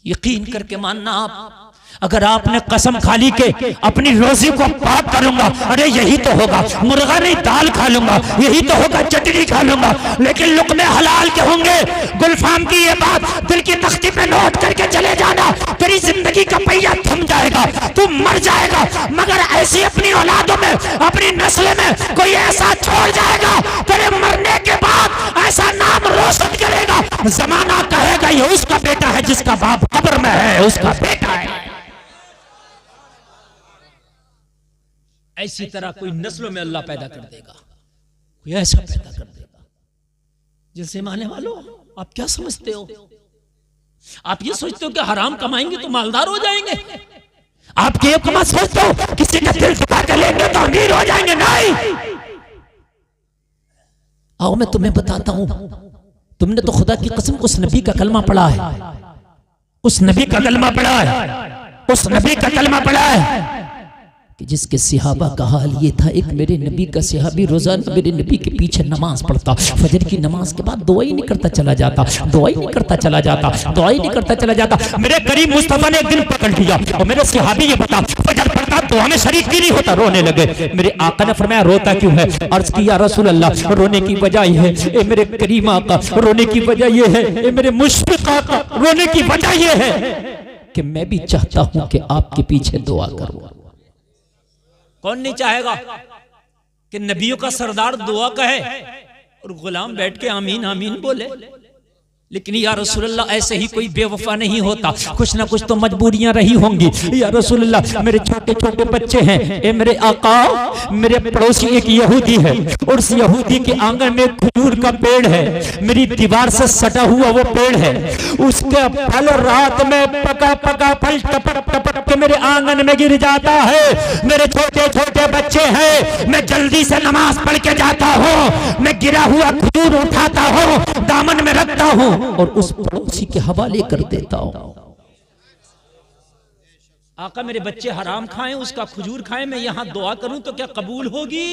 यकीन करके मानना आप, अगर आपने कसम खा ली के अपनी रोजी को पाक करूंगा, अरे यही तो होगा, मुर्गा नहीं दाल खा लूंगा, यही तो होगा चटनी खा लूंगा, लेकिन लुक़मे हलाल के होंगे। गुलफाम की ये बात दिल की तख्ती पे नोट करके चले जाना, तेरी जिंदगी का पहिया थम जाएगा, तू मर जाएगा, मगर ऐसी अपनी औलादों में, अपनी नस्ल में कोई ऐसा छोड़ जाएगा, तेरे मरने के बाद ऐसा नाम रोशन करेगा, जमाना कहेगा ये उसका बेटा है, जिसका बाप कब्र में है उसका बेटा है। ऐसी तरह कोई नस्लों में अल्लाह पैदा कर देगा, कोई ऐसा पैदा कर देगा। जैसे माने वालों, आप क्या समझते हो? आप ये सोचते हो कि हराम कमाएंगे तो मालदार हो जाएंगे? आप ये कमा सोचते हो किसी का दिल दुखा कर लेंगे तो अमीर हो जाएंगे? नहीं। आओ मैं तुम्हें बताता हूं, तुमने तो खुदा की कसम उस नबी का कलमा पढ़ा है, उस नबी का कलमा पढ़ा है, उस नबी का कलमा पढ़ा है कि जिसके सिहाबा का हाल ये था। एक मेरे नबी का सिहाबी रोजाना मेरे नबी के पीछे नमाज पढ़ता, फजर की नमाज के बाद दुआ ही नहीं करता चला जाता, दुआ ही नहीं करता चला जाता, दुआ ही नहीं करता चला जाता। मेरे करीब मुस्तफा ने एक दिन पकड़ लिया और मेरे सिहाबी ये बता, फजर पढ़ता दुआ में शरीक क्यों नहीं होता? रोने लगे। मेरे आका ने फरमाया रोता क्यों है? अर्ज किया रसूल अल्लाह, रोने की वजह ये है, ए मेरे करीम आका, रोने की वजह ये है, ए मेरे मुशफिक आका, रोने की वजह ये है कि मैं भी चाहता हूं कि आपके पीछे दुआ करूं। कौन नहीं चाहेगा कि नबियों का सरदार दुआ कहे और गुलाम बैठ के आमीन आमीन बोले? लेकिन या रसूलल्लाह ऐसे ही कोई बेवफा नहीं होता, कुछ ना कुछ तो मजबूरियां रही होंगी। या रसूलल्लाह मेरे छोटे छोटे बच्चे हैं, ए मेरे आका, मेरे पड़ोसी एक यहूदी है और उस यहूदी के आंगन में खजूर का पेड़ है, मेरी दीवार से सटा हुआ वो पेड़ है, उसके फल रात में पका पका फल टपक टपक के मेरे आंगन में गिर जाता है। मेरे छोटे छोटे बच्चे हैं, मैं जल्दी से नमाज पढ़ के जाता हूँ, मैं गिरा हुआ खजूर उठाता हूँ, दामन में रखता हूँ और उस पड़ोसी के हवाले कर देता हूं। आका मेरे बच्चे हराम खाएं, उसका खजूर खाएं, मैं यहां दुआ करूं तो क्या कबूल होगी?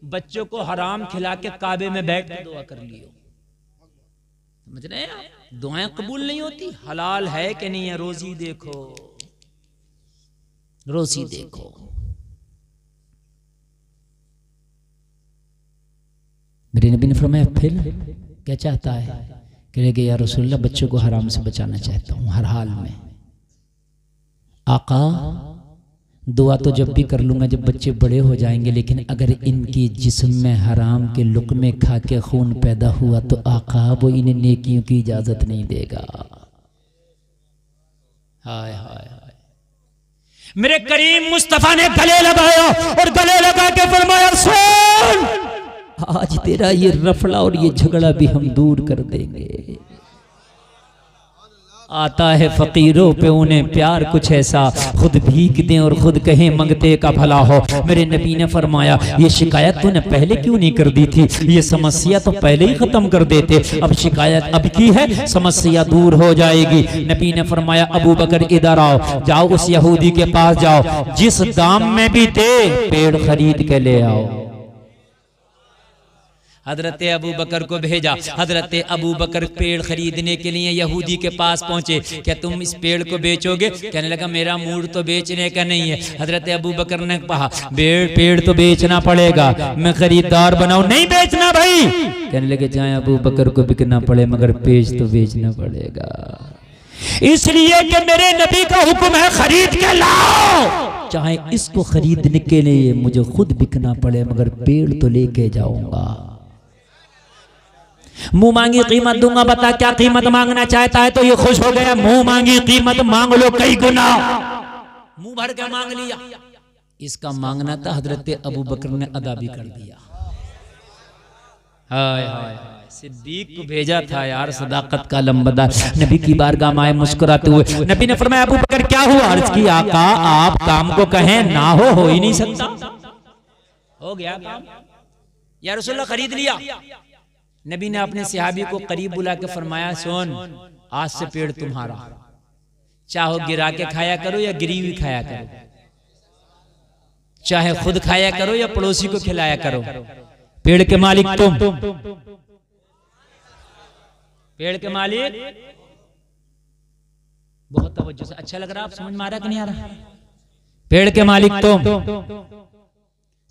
बच्चों को हराम खिला के काबे में बैठ के दुआ कर लियो। समझ रहे हैं? दुआएं कबूल नहीं होती। हलाल है कि नहीं है? रोजी देखो, रोजी देखो। मेरे नबी ने फरमाया फिर क्या चाहता है? कह रहे कि या रसूलल्लाह बच्चों को हराम से बचाना चाहता हूँ हर हाल में। आका दुआ तो जब भी कर लूँगा जब बच्चे बड़े हो जाएंगे, लेकिन अगर इनकी जिस्म में हराम के लुक़मे खा के खून पैदा हुआ तो आका वो इन्हें नेकियों की इजाज़त नहीं देगा। हाय हाय हाय। मेरे करीम मुस्तफ़ा ने गले लगाया और गले लगा के फरमाया सुन, आज तेरा ये रफड़ा और ये झगड़ा भी हम दूर कर देंगे। आता है फकीरों पे उन्हें प्यार कुछ ऐसा, खुद भीख दें और खुद कहें मंगते का भला हो। मेरे नबी ने फरमाया ये शिकायत तूने पहले क्यों नहीं कर दी थी? ये समस्या तो पहले ही खत्म कर देते। अब शिकायत अब की है, समस्या दूर हो जाएगी। नबी ने फरमाया अबू बकर इधर आओ, जाओ उस यहूदी के पास जाओ, जिस दाम में भी दे पेड़ खरीद के ले आओ। हजरत अबू बकर को भेजा। हजरत अबू बकर पेड़ खरीदने के लिए यहूदी के पास पहुंचे। क्या तुम इस पेड़ को बेचोगे? कहने लगा मेरा मूड तो बेचने का नहीं है। हजरत अबू बकर ने कहा पेड़ तो बेचना पड़ेगा, मैं खरीदार बनाऊं। नहीं बेचना भाई। कहने लगे चाहे अबू बकर को बिकना पड़े मगर पेड़ तो बेचना पड़ेगा, इसलिए कि मेरे नबी का हुक्म है खरीद के लाओ। चाहे इसको खरीदने के लिए मुझे खुद बिकना पड़े मगर पेड़ तो लेके जाऊंगा। मुंह मांगी कीमत दूंगा, बता क्या कीमत मांगना चाहता है? तो ये खुश हो गया। मुंह मांगी कीमत मांग लो कई गुना। मुंह भर के मांग लिया। इसका मांगना था, हजरत अबू बकर ने अदा भी कर दिया। हाय हाय, सिद्दीक को भेजा था यार, सदाकत का लंबदार। नबी की बारगाह में आए मुस्कुराते हुए। नबी ने फरमाया अबू बकर क्या हुआ? अर्ज की आका आप काम को कहें ना हो ही नहीं सकता। हो गया काम या रसूलल्लाह खरीद लिया। नबी ने अपने सहाबी को करीब बुला के फरमाया सुन, आज से पेड़ तुम्हारा, चाहो गिरा के खाया करो या गिरी हुई खाया करो, चाहे खुद खाया करो या पड़ोसी को खिलाया करो, पेड़ के मालिक तुम। पेड़ के मालिक। बहुत तवज्जो से, अच्छा लग रहा? आप समझ में आ रहा कि नहीं आ रहा? पेड़ के मालिक तुम।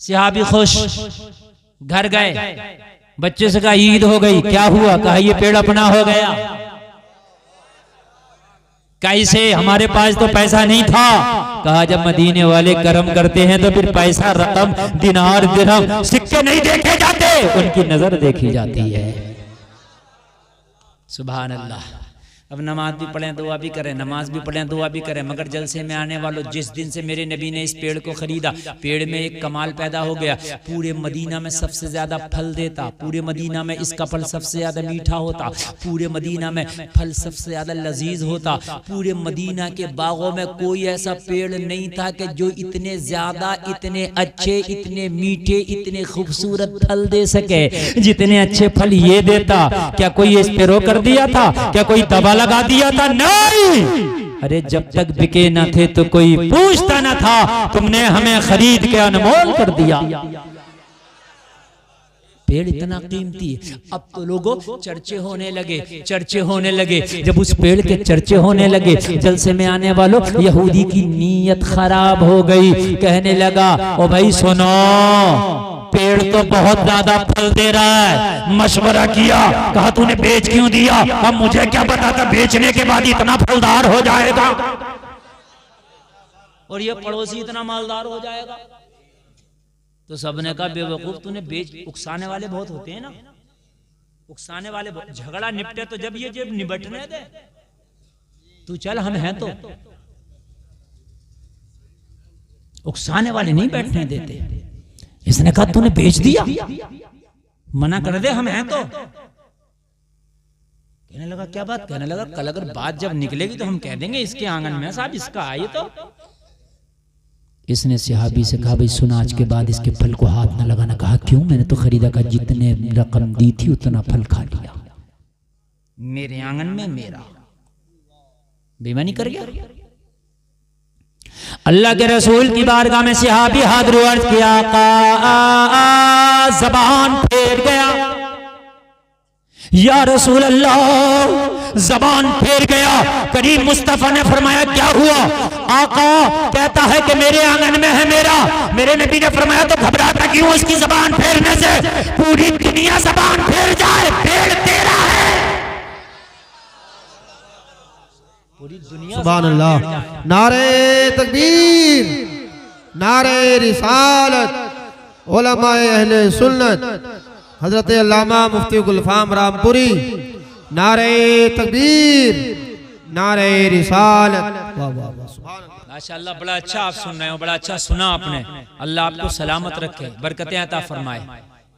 सहाबी खुश, घर गए, बच्चे से कहा ईद हो गई, क्या हुआ? कहा ये पेड़ अपना हो गया। कैसे? हमारे पास तो पैसा नहीं था। कहा जब मदीने वाले कर्म करते हैं तो फिर पैसा, रकम, दिनार, दिरहम, सिक्के नहीं देखे जाते, उनकी नजर देखी जाती है। सुभान अल्लाह। अब नमाज भी पढ़ें दुआ भी करें, नमाज भी पढ़ें दुआ भी करें, मगर जलसे में आने वालों, जिस दिन से मेरे नबी ने इस पेड़ को खरीदा, पेड़ में एक कमाल पैदा हो गया। पूरे मदीना में सबसे ज्यादा फल देता, पूरे मदीना में इसका फल सबसे ज्यादा मीठा होता, पूरे मदीना में फल सबसे ज्यादा लजीज होता। पूरे मदीना के बागों में कोई ऐसा पेड़ नहीं था कि जो इतने ज्यादा, इतने अच्छे, इतने मीठे, इतने खूबसूरत फल दे सके जितने अच्छे फल ये देता। क्या कोई स्प्रे कर दिया था? क्या कोई दवा लगा दिया था? नहीं। अरे जब तक बिके ना थे तो कोई पूछता ना था, तुमने हमें खरीद के अनमोल कर दिया। पेड़ इतना कीमती है। अब तो लोगों चर्चे होने लगे, चर्चे होने लगे। जब उस पेड़ के चर्चे होने लगे, जलसे में आने वालों, यहूदी की नीयत खराब हो गई। कहने लगा ओ भाई सुनो, पेड़ तो बहुत ज्यादा फल दे रहा है। मशवरा किया, कहा तूने बेच क्यों दिया? अब मुझे क्या पता था बेचने के बाद इतना फलदार हो जाएगा और ये पड़ोसी इतना मालदार हो जाएगा। तो सबने कहा बेवकूफ, तूने बेच। उकसाने वाले बहुत होते हैं ना, उकसाने वाले। झगड़ा निपटे तो जब ये जब निबटने दे, तू चल हम हैं तो। उकसाने वाले नहीं बैठने देते। इसने कहा तूने बेच दिया, मना कर दे, हम हैं तो। कहने लगा क्या बात? कहने लगा कल अगर बात जब निकलेगी तो हम कह देंगे इसके आंगन में साहब इसका आइए तो। इसने सहाबी से कहा भाई सुन, आज के बाद इसके फल को हाथ न लगाना। कहा क्यों? मैंने तो खरीदा का जितने रकम दी थी उतना फल खा लिया, मेरे आंगन में मेरा। बेईमानी कर गया। अल्लाह के रसूल की बारगाह में सहाबी हाथ अर्ज किया, जबान फेर गया, या रसूल अल्लाह जबान फेर गया। करीम मुस्तफा ने फरमाया क्या हुआ? आका कहता है कि मेरे आंगन में है मेरा। मेरे नबी ने फरमाया तो घबराता क्यों? इसकी जबान फेरने से पूरी दुनिया जबान फेर जाए, पेड़ तेरा है। पूरी दुनिया सुभान अल्लाह। नारे तकबीर, नारे रिसालत, उलमाए अहले सुन्नत हजरत अल्लामा मुफ्ती गुलफाम रामपुरी, नारे तकबीर, नारे रिसालत। वाह वाह वाह, सुभान अल्लाह। माशाअल्लाह, बड़ा अच्छा आप सुन रहे हो, बड़ा अच्छा सुना आपने। अल्लाह आपको सलामत रखे, बरकतें अता फरमाए,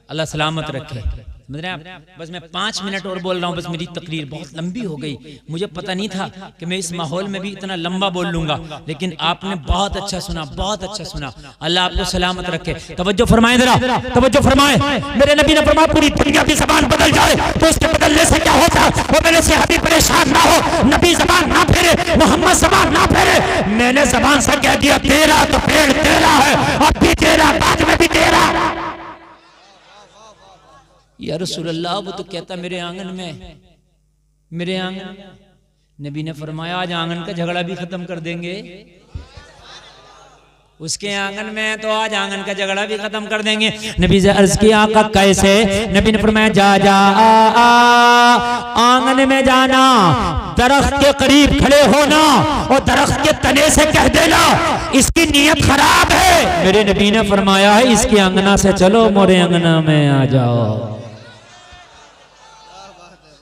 अल्लाह सलामत रखे। समझ रहे हैं आप? बस मैं 5 मिनट और बोल रहा हूँ, बस मेरी तकरीर बहुत लंबी हो गई। मुझे पता नहीं था कि मैं इस माहौल में भी इतना लंबा बोल लूंगा, लेकिन आपने बहुत अच्छा सुना, बहुत अच्छा सुना। अल्लाह आपको सलामत रखे। तवज्जो फरमाए, जरा तवज्जो फरमाए। मेरे नबी ने फरमाया पूरी दुनिया की जबान बदल जाए तो उसके बदलने से क्या होता है? वो मेरे सहाबी परेशान ना हो। नबी जबान ना फेरे, मोहम्मद जबान ना फेरे। मैंने जबान से कह दिया तेरा तो पेड़ तेरा है, अब भी तेरा, बाद में भी तेरा। या रसूलल्लाह, वो तो कहता मेरे आंगन में, मेरे आंगन। नबी ने फरमाया आज आंगन का झगड़ा भी खत्म कर देंगे। उसके आंगन में तो आज आंगन का झगड़ा भी खत्म कर देंगे। नबी से अर्ज किया आका कैसे? नबी ने फरमाया जा जा आंगन में जाना, दरख्त के करीब खड़े होना और दरख्त के तने से कह देना इसकी नीयत खराब है। मेरे नबी ने फरमाया है इसके अंगना से चलो, मोरे अंगना में आ जाओ।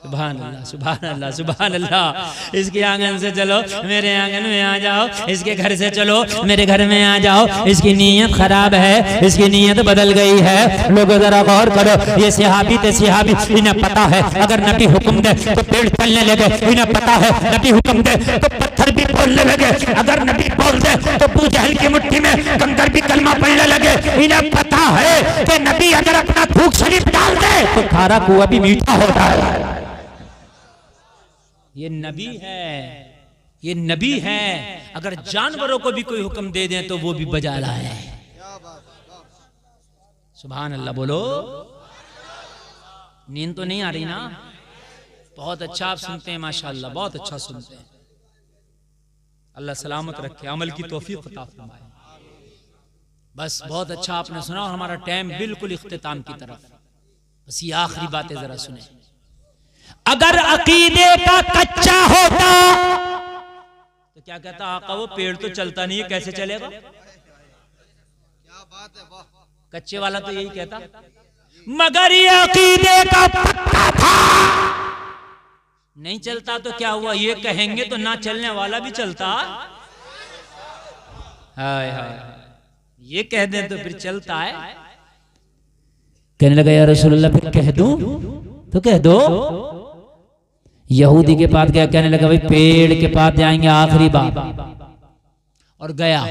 सुभान अल्लाह, सुभान अल्लाह, सुभान अल्लाह। इसके आंगन से चलो, मेरे आंगन में आ जाओ। इसके घर से चलो, मेरे घर में आ जाओ। इसकी नीयत खराब है, इसकी नीयत बदल गई है। लोगों जरा गौर करो, ये सहाबी थे सहाबी, इन्हें पता है अगर नबी हुक्म दे तो पेड़ चलने लगे। इन्हें पता है नबी हुक्म दे तो पत्थर भी बोलने लगे। अगर नबी बोल दे तो अबू जहल की मुट्ठी में कंकर भी कलमा पढ़ने लगे। इन्हें पता है कि नबी अगर अपना थूक शरीफ डाल दे तो खारा कुआं भी मीठा होता है। ये नबी है, ये नबी है। अगर जानवरों को भी कोई हुक्म दे दें तो वो भी बजा लाए। सुभान अल्लाह बोलो। नींद तो नहीं आ रही ना? बहुत अच्छा आप सुनते हैं माशाअल्लाह, बहुत अच्छा सुनते हैं। अल्लाह सलामत रखे, अमल की तौफीक अता फरमाए। बस बहुत अच्छा आपने सुना और हमारा टाइम बिल्कुल इख्तिताम की तरफ। बस ये आखिरी बातें जरा सुने। अगर अकीदे का कच्चा होता तो क्या कहता आका वो पेड़ तो चलता नहीं है, कैसे चलेगा? क्या बात है, वाह। कच्चे वाला तो यही कहता, मगर ये अकीदे का पक्का था। नहीं चलता तो क्या हुआ? ये कहेंगे तो ना चलने वाला भी चलता। हाय हाय, ये कह दें तो फिर चलता है। कहने लगा या रसूलल्लाह फिर कह दूं? तो कह दो। यहूदी के पास गया, कहने लगा भाई पेड़ के पास जाएंगे आखिरी बार। और गया,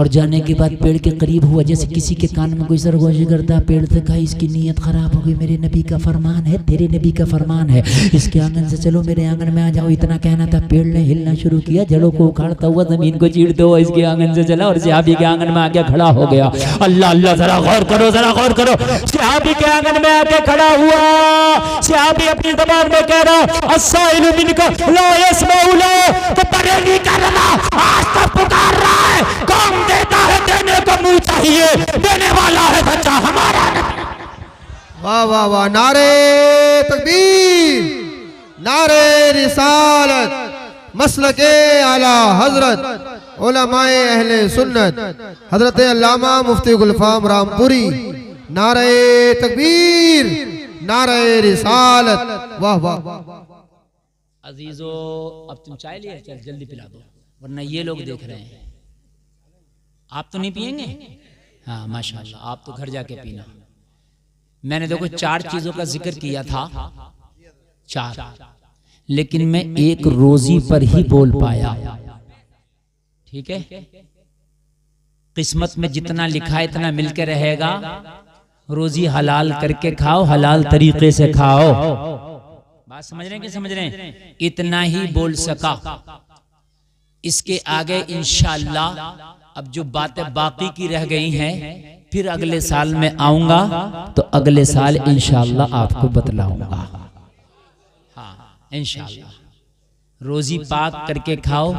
और जाने के बाद पेड़ के करीब हुआ, जैसे किसी के कान में कोई सरगोशी करता। पेड़ से कहा इसकी नीयत खराब हो गई, मेरे नबी का फरमान है, तेरे नबी का फरमान है, इसके आंगन से चलो, मेरे आंगन में आ जाओ। इतना कहना था, पेड़ ने हिलना शुरू किया, जड़ों को उखाड़ता हुआ, जमीन को चीरते हुआ इसके आंगन से चला और सहाबी के आंगन में आके खड़ा हो गया। अल्लाह अल्लाह, जरा गौर करो, जरा गौर करो। सहाबी के आंगन में आके खड़ा हुआ। सहाबी अपनी जबान में कह रहा अस्साइलु मिनका ला यस्माउ ला, तो बरेली का लला आज तक पुकार रहा है। कौन देता है? देने को मुंह चाहिए, देने वाला है बच्चा हमारा। वाह वाह वाह, नारे तकबीर, नारे रिसालत, मसलके आला हजरत उलमाए अहले सुन्नत हजरत अल्लामा मुफ्ती गुलफाम रामपुरी, नारे तकबीर, नारे रिसालत। वाह वाह वाह। अजीजो अब तुम चाय लिए, चल जल्दी पिला दो, वरना ये लोग देख रहे हैं। आप तो नहीं पिएंगे? हाँ माशाल्लाह, आप तो घर जाके पीना। मैंने देखो 4 चीजों का जिक्र किया था, 4, लेकिन मैं एक रोजी पर ही बोल पाया। ठीक है, किस्मत में जितना लिखा है इतना मिलके रहेगा। रोजी हलाल करके खाओ, हलाल तरीके से खाओ। बात समझ रहे हैं कि समझ रहे हैं? इतना ही बोल सका। इसके आगे इंशाअल्लाह अब जो बातें बाकी की रह गई हैं फिर अगले साल में आऊंगा तो अगले साल इंशाअल्लाह आपको बतलाऊंगा। हाँ इंशाअल्लाह। रोजी पाक करके खाओ,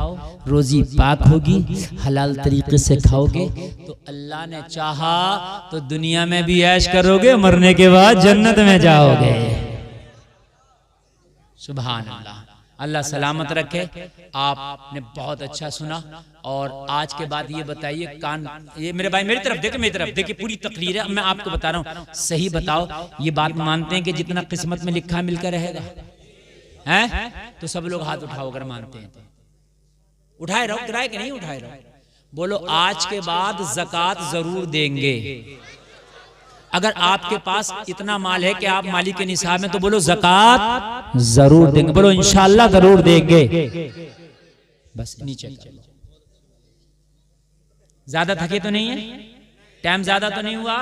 रोजी पाक होगी, हलाल तरीके से खाओगे तो अल्लाह ने चाहा तो दुनिया में भी ऐश करोगे, मरने के बाद जन्नत में जाओगे। सुभान अल्लाह। अल्लाह सलामत रखे। आपने बहुत अच्छा सुना। और आज के बाद ये बताइए, कान ये मेरे भाई मेरी तरफ देखिए, मेरी तरफ देखिए, पूरी तकरीर है, मैं आपको बता रहा हूँ, सही बताओ ये बात मानते हैं कि जितना किस्मत में लिखा मिलकर रहेगा हैं? तो सब लोग हाथ उठाओ अगर मानते हैं तो। उठाए रहो, किराए के नहीं उठाए रहो। बोलो आज के बाद ज़कात जरूर देंगे। अगर आपके पास इतना माल है कि आप मालिक के निसाब में, तो बोलो ज़कात जरूर देंगे। बोलो इंशाअल्लाह जरूर देंगे। बस नीचे चलो। ज्यादा थके तो नहीं है? टाइम ज्यादा तो नहीं हुआ?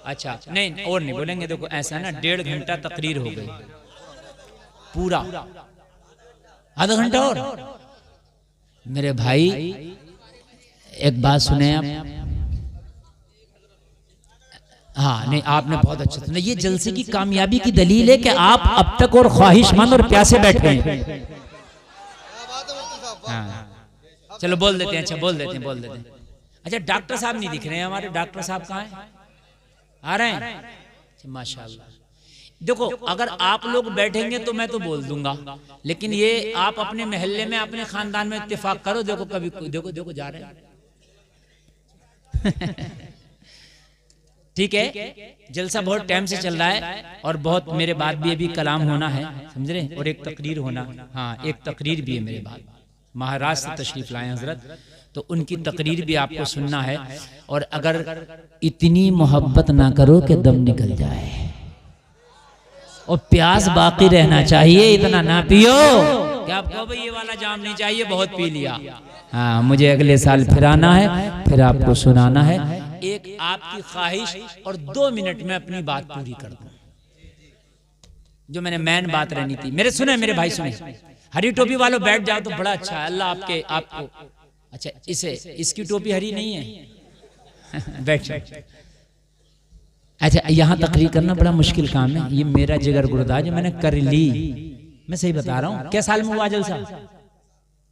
अच्छा नहीं, और नहीं बोलेंगे। देखो ऐसा ना, 1.5 घंटा तकरीर हो गई पूरा, आधा घंटा और। मेरे भाई एक बात सुने आप। हाँ नहीं, आपने बहुत अच्छा सुना। ये जलसे की कामयाबी की दलील है कि आप अब तक और ख्वाहिशमंद और प्यासे बैठे हैं। हाँ चलो बोल देते हैं। अच्छा बोल देते हैं, बोल देते हैं। अच्छा डॉक्टर साहब नहीं दिख रहे हैं हमारे। डॉक्टर साहब कहाँ हैं? आ रहे हैं? अच्छा माशाल्लाह। देखो अगर आप लोग बैठेंगे तो मैं तो बोल दूंगा, लेकिन ये आप अपने मोहल्ले में, अपने खानदान में इत्तेफाक करो। देखो कभी देखो देखो जा रहे हैं। ठीक है, जलसा बहुत टाइम से चल रहा है और बहुत मेरे बाद भी अभी कलाम होना है, समझ रहे, और एक तकरीर होना। हाँ एक तकरीर भी है मेरे बाद। महाराष्ट्र से तशरीफ लाए हजरत, तो उनकी तकरीर भी आपको सुनना है। और अगर इतनी मोहब्बत ना करो कि दम निकल जाए, और प्यास बाकी रहना चाहिए, इतना ना पियो कि आप कहो भाई ये वाला जाम नहीं चाहिए, बहुत पी लिया। हाँ मुझे अगले साल फिर आना है, फिर आपको सुनाना है। एक आपकी ख्वाहिश और 2 मिनट में अपनी बात पूरी कर दूं, जो मैंने मेन बात रहनी थी। मेरे सुने मेरे भाई सुने, हरी टोपी वालों बैठ जाओ तो बड़ा अच्छा है। अल्लाह आपको अच्छा, इसे इसकी टोपी हरी नहीं है। बैठ जाओ। अच्छा यहाँ तकरीर करना बड़ा मुश्किल काम है। ये मेरा जिगर गुर्दा जो मैंने कर ली, मैं सही बता रहा हूँ। क्या साल में हुआ जलसा?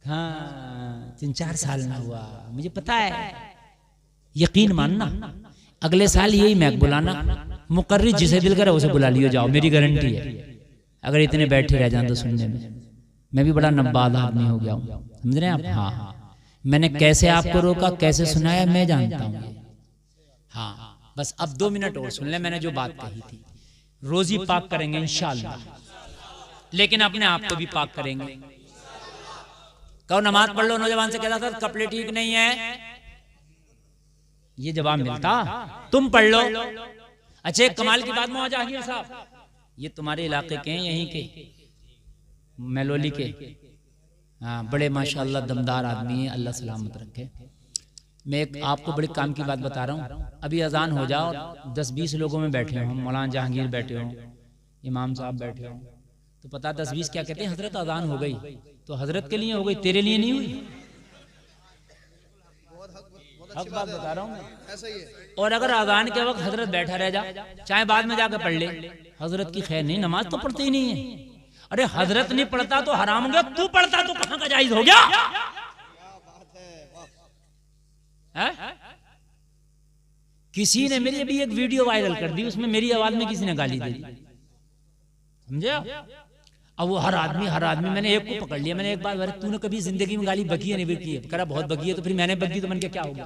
हाँ 3-4 साल में हुआ, मुझे पता है। यकीन मानना, अगले साल यही मैक बुलाना, मुकर्री जिसे दिल करे उसे बुला लियो जाओ, मेरी गारंटी है। अगर इतने बैठे रह जाए तो सुनने में, मैं भी बड़ा नब्बाद आदमी हो गया हूँ, समझ रहे हैं आप? हाँ मैंने कैसे आपको रोका, कैसे सुनाया, मैं जानता हूँ। हाँ बस अब 2 मिनट और सुन ले। मैंने जो बात कही थी, रोजी पाक करेंगे इंशाअल्लाह, लेकिन अपने आप को भी पाक करेंगे। कहो नमाज पढ़ लो, नौजवान से कहता था कपड़े ठीक नहीं है, ये जवाब मिलता। तुम पढ़ लो। अच्छा एक कमाल की बात मौजा जहांगीर साहब, ये तुम्हारे इलाके के हैं, यहीं के मेलोली के। हाँ बड़े माशाल्लाह दमदार आदमी है, अल्लाह सलामत रखे। मैं एक आपको बड़े काम की बात बता रहा हूँ। अभी अजान हो जाओ, 10-20 लोगों में बैठे हों, मौलाना जहांगीर बैठे हों, इमाम साहब बैठे हों, तो पता 10-20 क्या कहते हैं, हजरत अजान हो गई। तो हजरत के लिए हो गई, तेरे लिए नहीं हुई। हक बात बता रहा हूँ मैं। और अगर अजान के वक्त हजरत बैठा रह जा, चाहे बाद में जाकर पढ़ ले, हजरत की खैर नहीं, नमाज तो पढ़ते ही नहीं है। अरे हजरत नहीं पढ़ता तो हराम हो गया, तू पढ़ता तो कहाँ का जायज हो गया? है? किसी ने मेरी अभी एक वीडियो वायरल कर दी, उसमें मेरी आवाज में किसी ने गाली दे दी, समझे? अब वो हर आदमी मैंने एक को पकड़ लिया। मैंने एक बार, तूने कभी जिंदगी में गाली बकी है नहीं बकी है? करा बहुत बकी है। तो फिर मैंने बकी तो मन के क्या हो गया?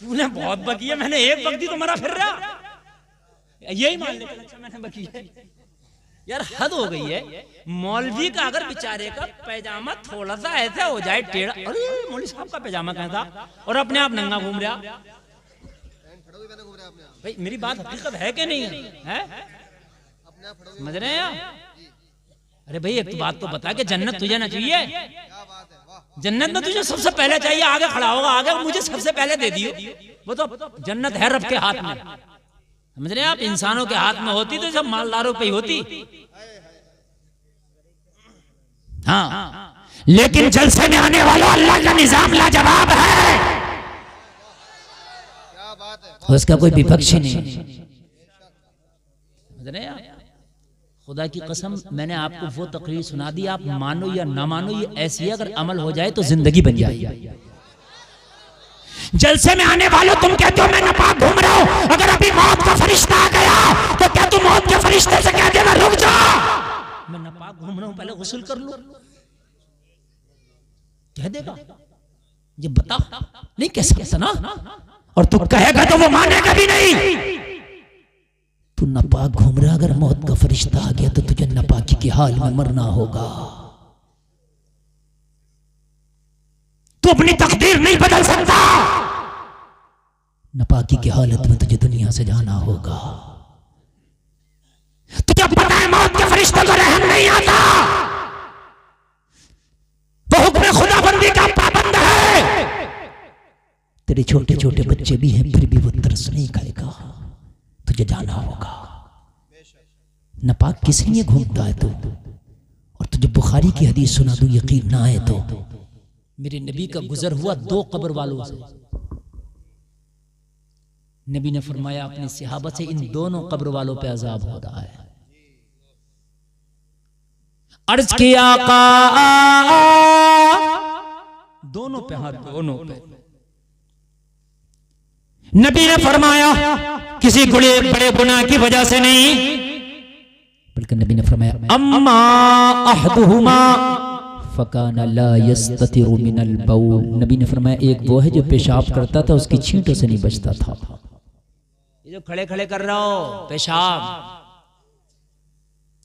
तूने बहुत बकी है, मैंने एक बकी तो मरा फिर रहा, यही मान ले। अच्छा मैंने बकी है यार, हद हो गई है। मौलवी का अगर बेचारे का पैजामा थोड़ा सा ऐसा हो जाए टेढ़ा, अरे मौलवी साहब का पैजामा कैसा, और अपने आप नंगा घूम रहा। भाई मेरी बात हकीकत है कि नहीं है? समझ रहे हैं आप? अरे भाई एक तो बात तो बता कि जन्नत तुझे ना चाहिए? जन्नत में तुझे सबसे पहले चाहिए, आगे खड़ा होगा, आगे मुझे सबसे पहले दे दियो। वो तो जन्नत है रब के हाथ में, समझ रहे हैं आप? इंसानों के हाथ में होती तो सब मालदारों पे ही होती। हाँ लेकिन जलसे में आने वालों, अल्लाह का निजाम लाजवाब है, उसका कोई विपक्ष नहीं। समझ रहे हैं आप? खुदा की कसम, मैंने आपको वो तकरीर सुना दी, आप मानो या ना मानो, ये ऐसी है, अगर अमल हो जाए तो जिंदगी बन जाएगी। जलसे में आने वालों, तुम कहते हो मैं नापाक घूम रहा हूं, अगर अभी मौत का फरिश्ता आ गया तो क्या तुम मौत के फरिश्ते से कह देना रुक जा, मैं नापाक घूम रहा हूं, पहले गुस्ल कर लो, कह देगा? ये बता, नहीं कह सकता ना, और तू कहेगा तो वो मानेगा भी नहीं। तू नापाक घूम रहा, अगर मौत का फरिश्ता आ गया तो तुझे नापाकी के हाल में मरना होगा। तू अपनी तकदीर नहीं बदल सकता, नापाकी की हालत में तुझे दुनिया से जाना होगा। तुझे पता है मौत के फरिश्ते को रहम नहीं आता, वो हुक्म खुदाबंदी का पाबंद है। तेरे छोटे छोटे बच्चे भी हैं, फिर भी वो तरस नहीं खाएगा, तुझे जाना होगा। नापाक किस लिए घूमता है तू? और तुझे बुखारी की हदीस सुना दूं, यकीन ना आए तो, मेरे नबी का गुजर हुआ 2 कब्र वालों से। नबी ने फरमाया अपने सहाबा से, इन दोनों कब्र वालों पे अजाब हो रहा है। अर्ज किया आका, दोनों पे हाथ, दोनों पे। नबी ने फरमाया किसी बड़े गुनाह की वजह से नहीं, बल्कि नबी ने फरमाया अम्मा अहदुहुमा फकाना ला यस्ततिरु मिनल बौल। नबी ने फरमाया एक वो है जो पेशाब करता था, उसकी छींटों से नहीं बचता था। ये जो खड़े खड़े कर रहा हो पेशाब,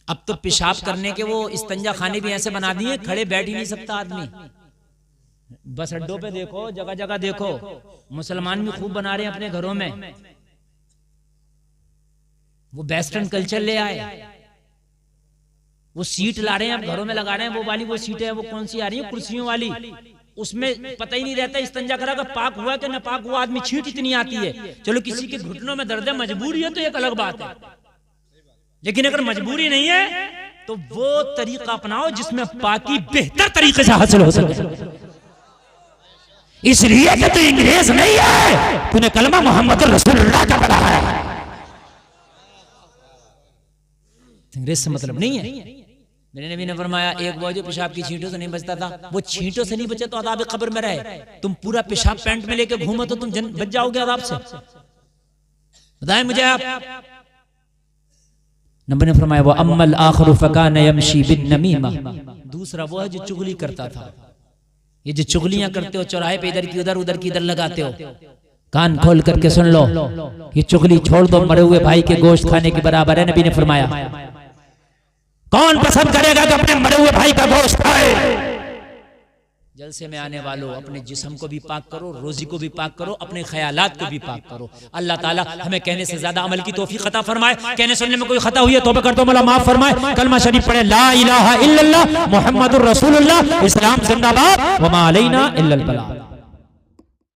अब तो पेशाब करने के वो इस्तंजा खाने भी ऐसे बना दिए, खड़े बैठ ही नहीं सकता आदमी। बस अड्डों पे देखो, जगह जगह देखो, मुसलमान भी खूब बना रहे हैं अपने घरों में। वो वेस्टर्न कल्चर ले आए, वो सीट ला रहे हैं, अब घरों में लगा रहे हैं। वो वाली वो सीटें हैं, वो कौन सी आ रही है, कुर्सियों वाली, उसमें पता ही नहीं रहता इस्तंजा करा का पाक हुआ कि नापाक हुआ। आदमी छींट इतनी आती है। चलो किसी के घुटनों में दर्द है, मजबूरी है तो एक अलग बात है, लेकिन अगर मजबूरी नहीं है तो वो तरीका अपनाओ जिसमें पाकी बेहतर तरीके से हासिल हो सके। इसलिए कि तू इंग्रेज नहीं है, तूने कलमा मोहम्मद रसूलुल्लाह का पढ़ा है। इंग्रेज से मतलब नहीं है। मेरे नबी ने फरमाया एक वो जो पेशाब की छींटों से नहीं बचता था, वो छींटों से नहीं बचे तो अदाब कब्र में रहे। तुम पूरा पेशाब पैंट में लेके घूमो तो तुम बच जाओगे अदाब से। बताएं मुझे आप। नबी ने फरमाया वो अम्मल आखिरु फकान यमशी बिन नमीमा, दूसरा वो है जो चुगली करता था। ये जो चुगलियां करते हो चौराहे पे, इधर की उधर की इधर लगाते हो, कान खोल करके सुन लो, ये चुगली छोड़ दो, मरे हुए भाई के गोश्त खाने के बराबर है। नबी ने फरमाया कौन पसंद करेगा कि अपने मरे हुए भाई का गोश्त खाए। जलसे में आने वालों, अपने जिस्म को भी पाक करो, रोजी को भी पाक करो, अपने ख्यालात को भी पाक करो। अल्लाह ताला हमें कहने से ज्यादा अमल की तौफीक अता फरमाए। कहने सुनने में कोई खता हुई है तौबा करता हूं, मौला माफ फरमाए। कलमा शरीफ पढ़े, ला इलाहा इल्लल्लाह मुहम्मदुर रसूलुल्लाह, इस्लाम जिंदाबाद, व मा अलैना इल्लल बलाग।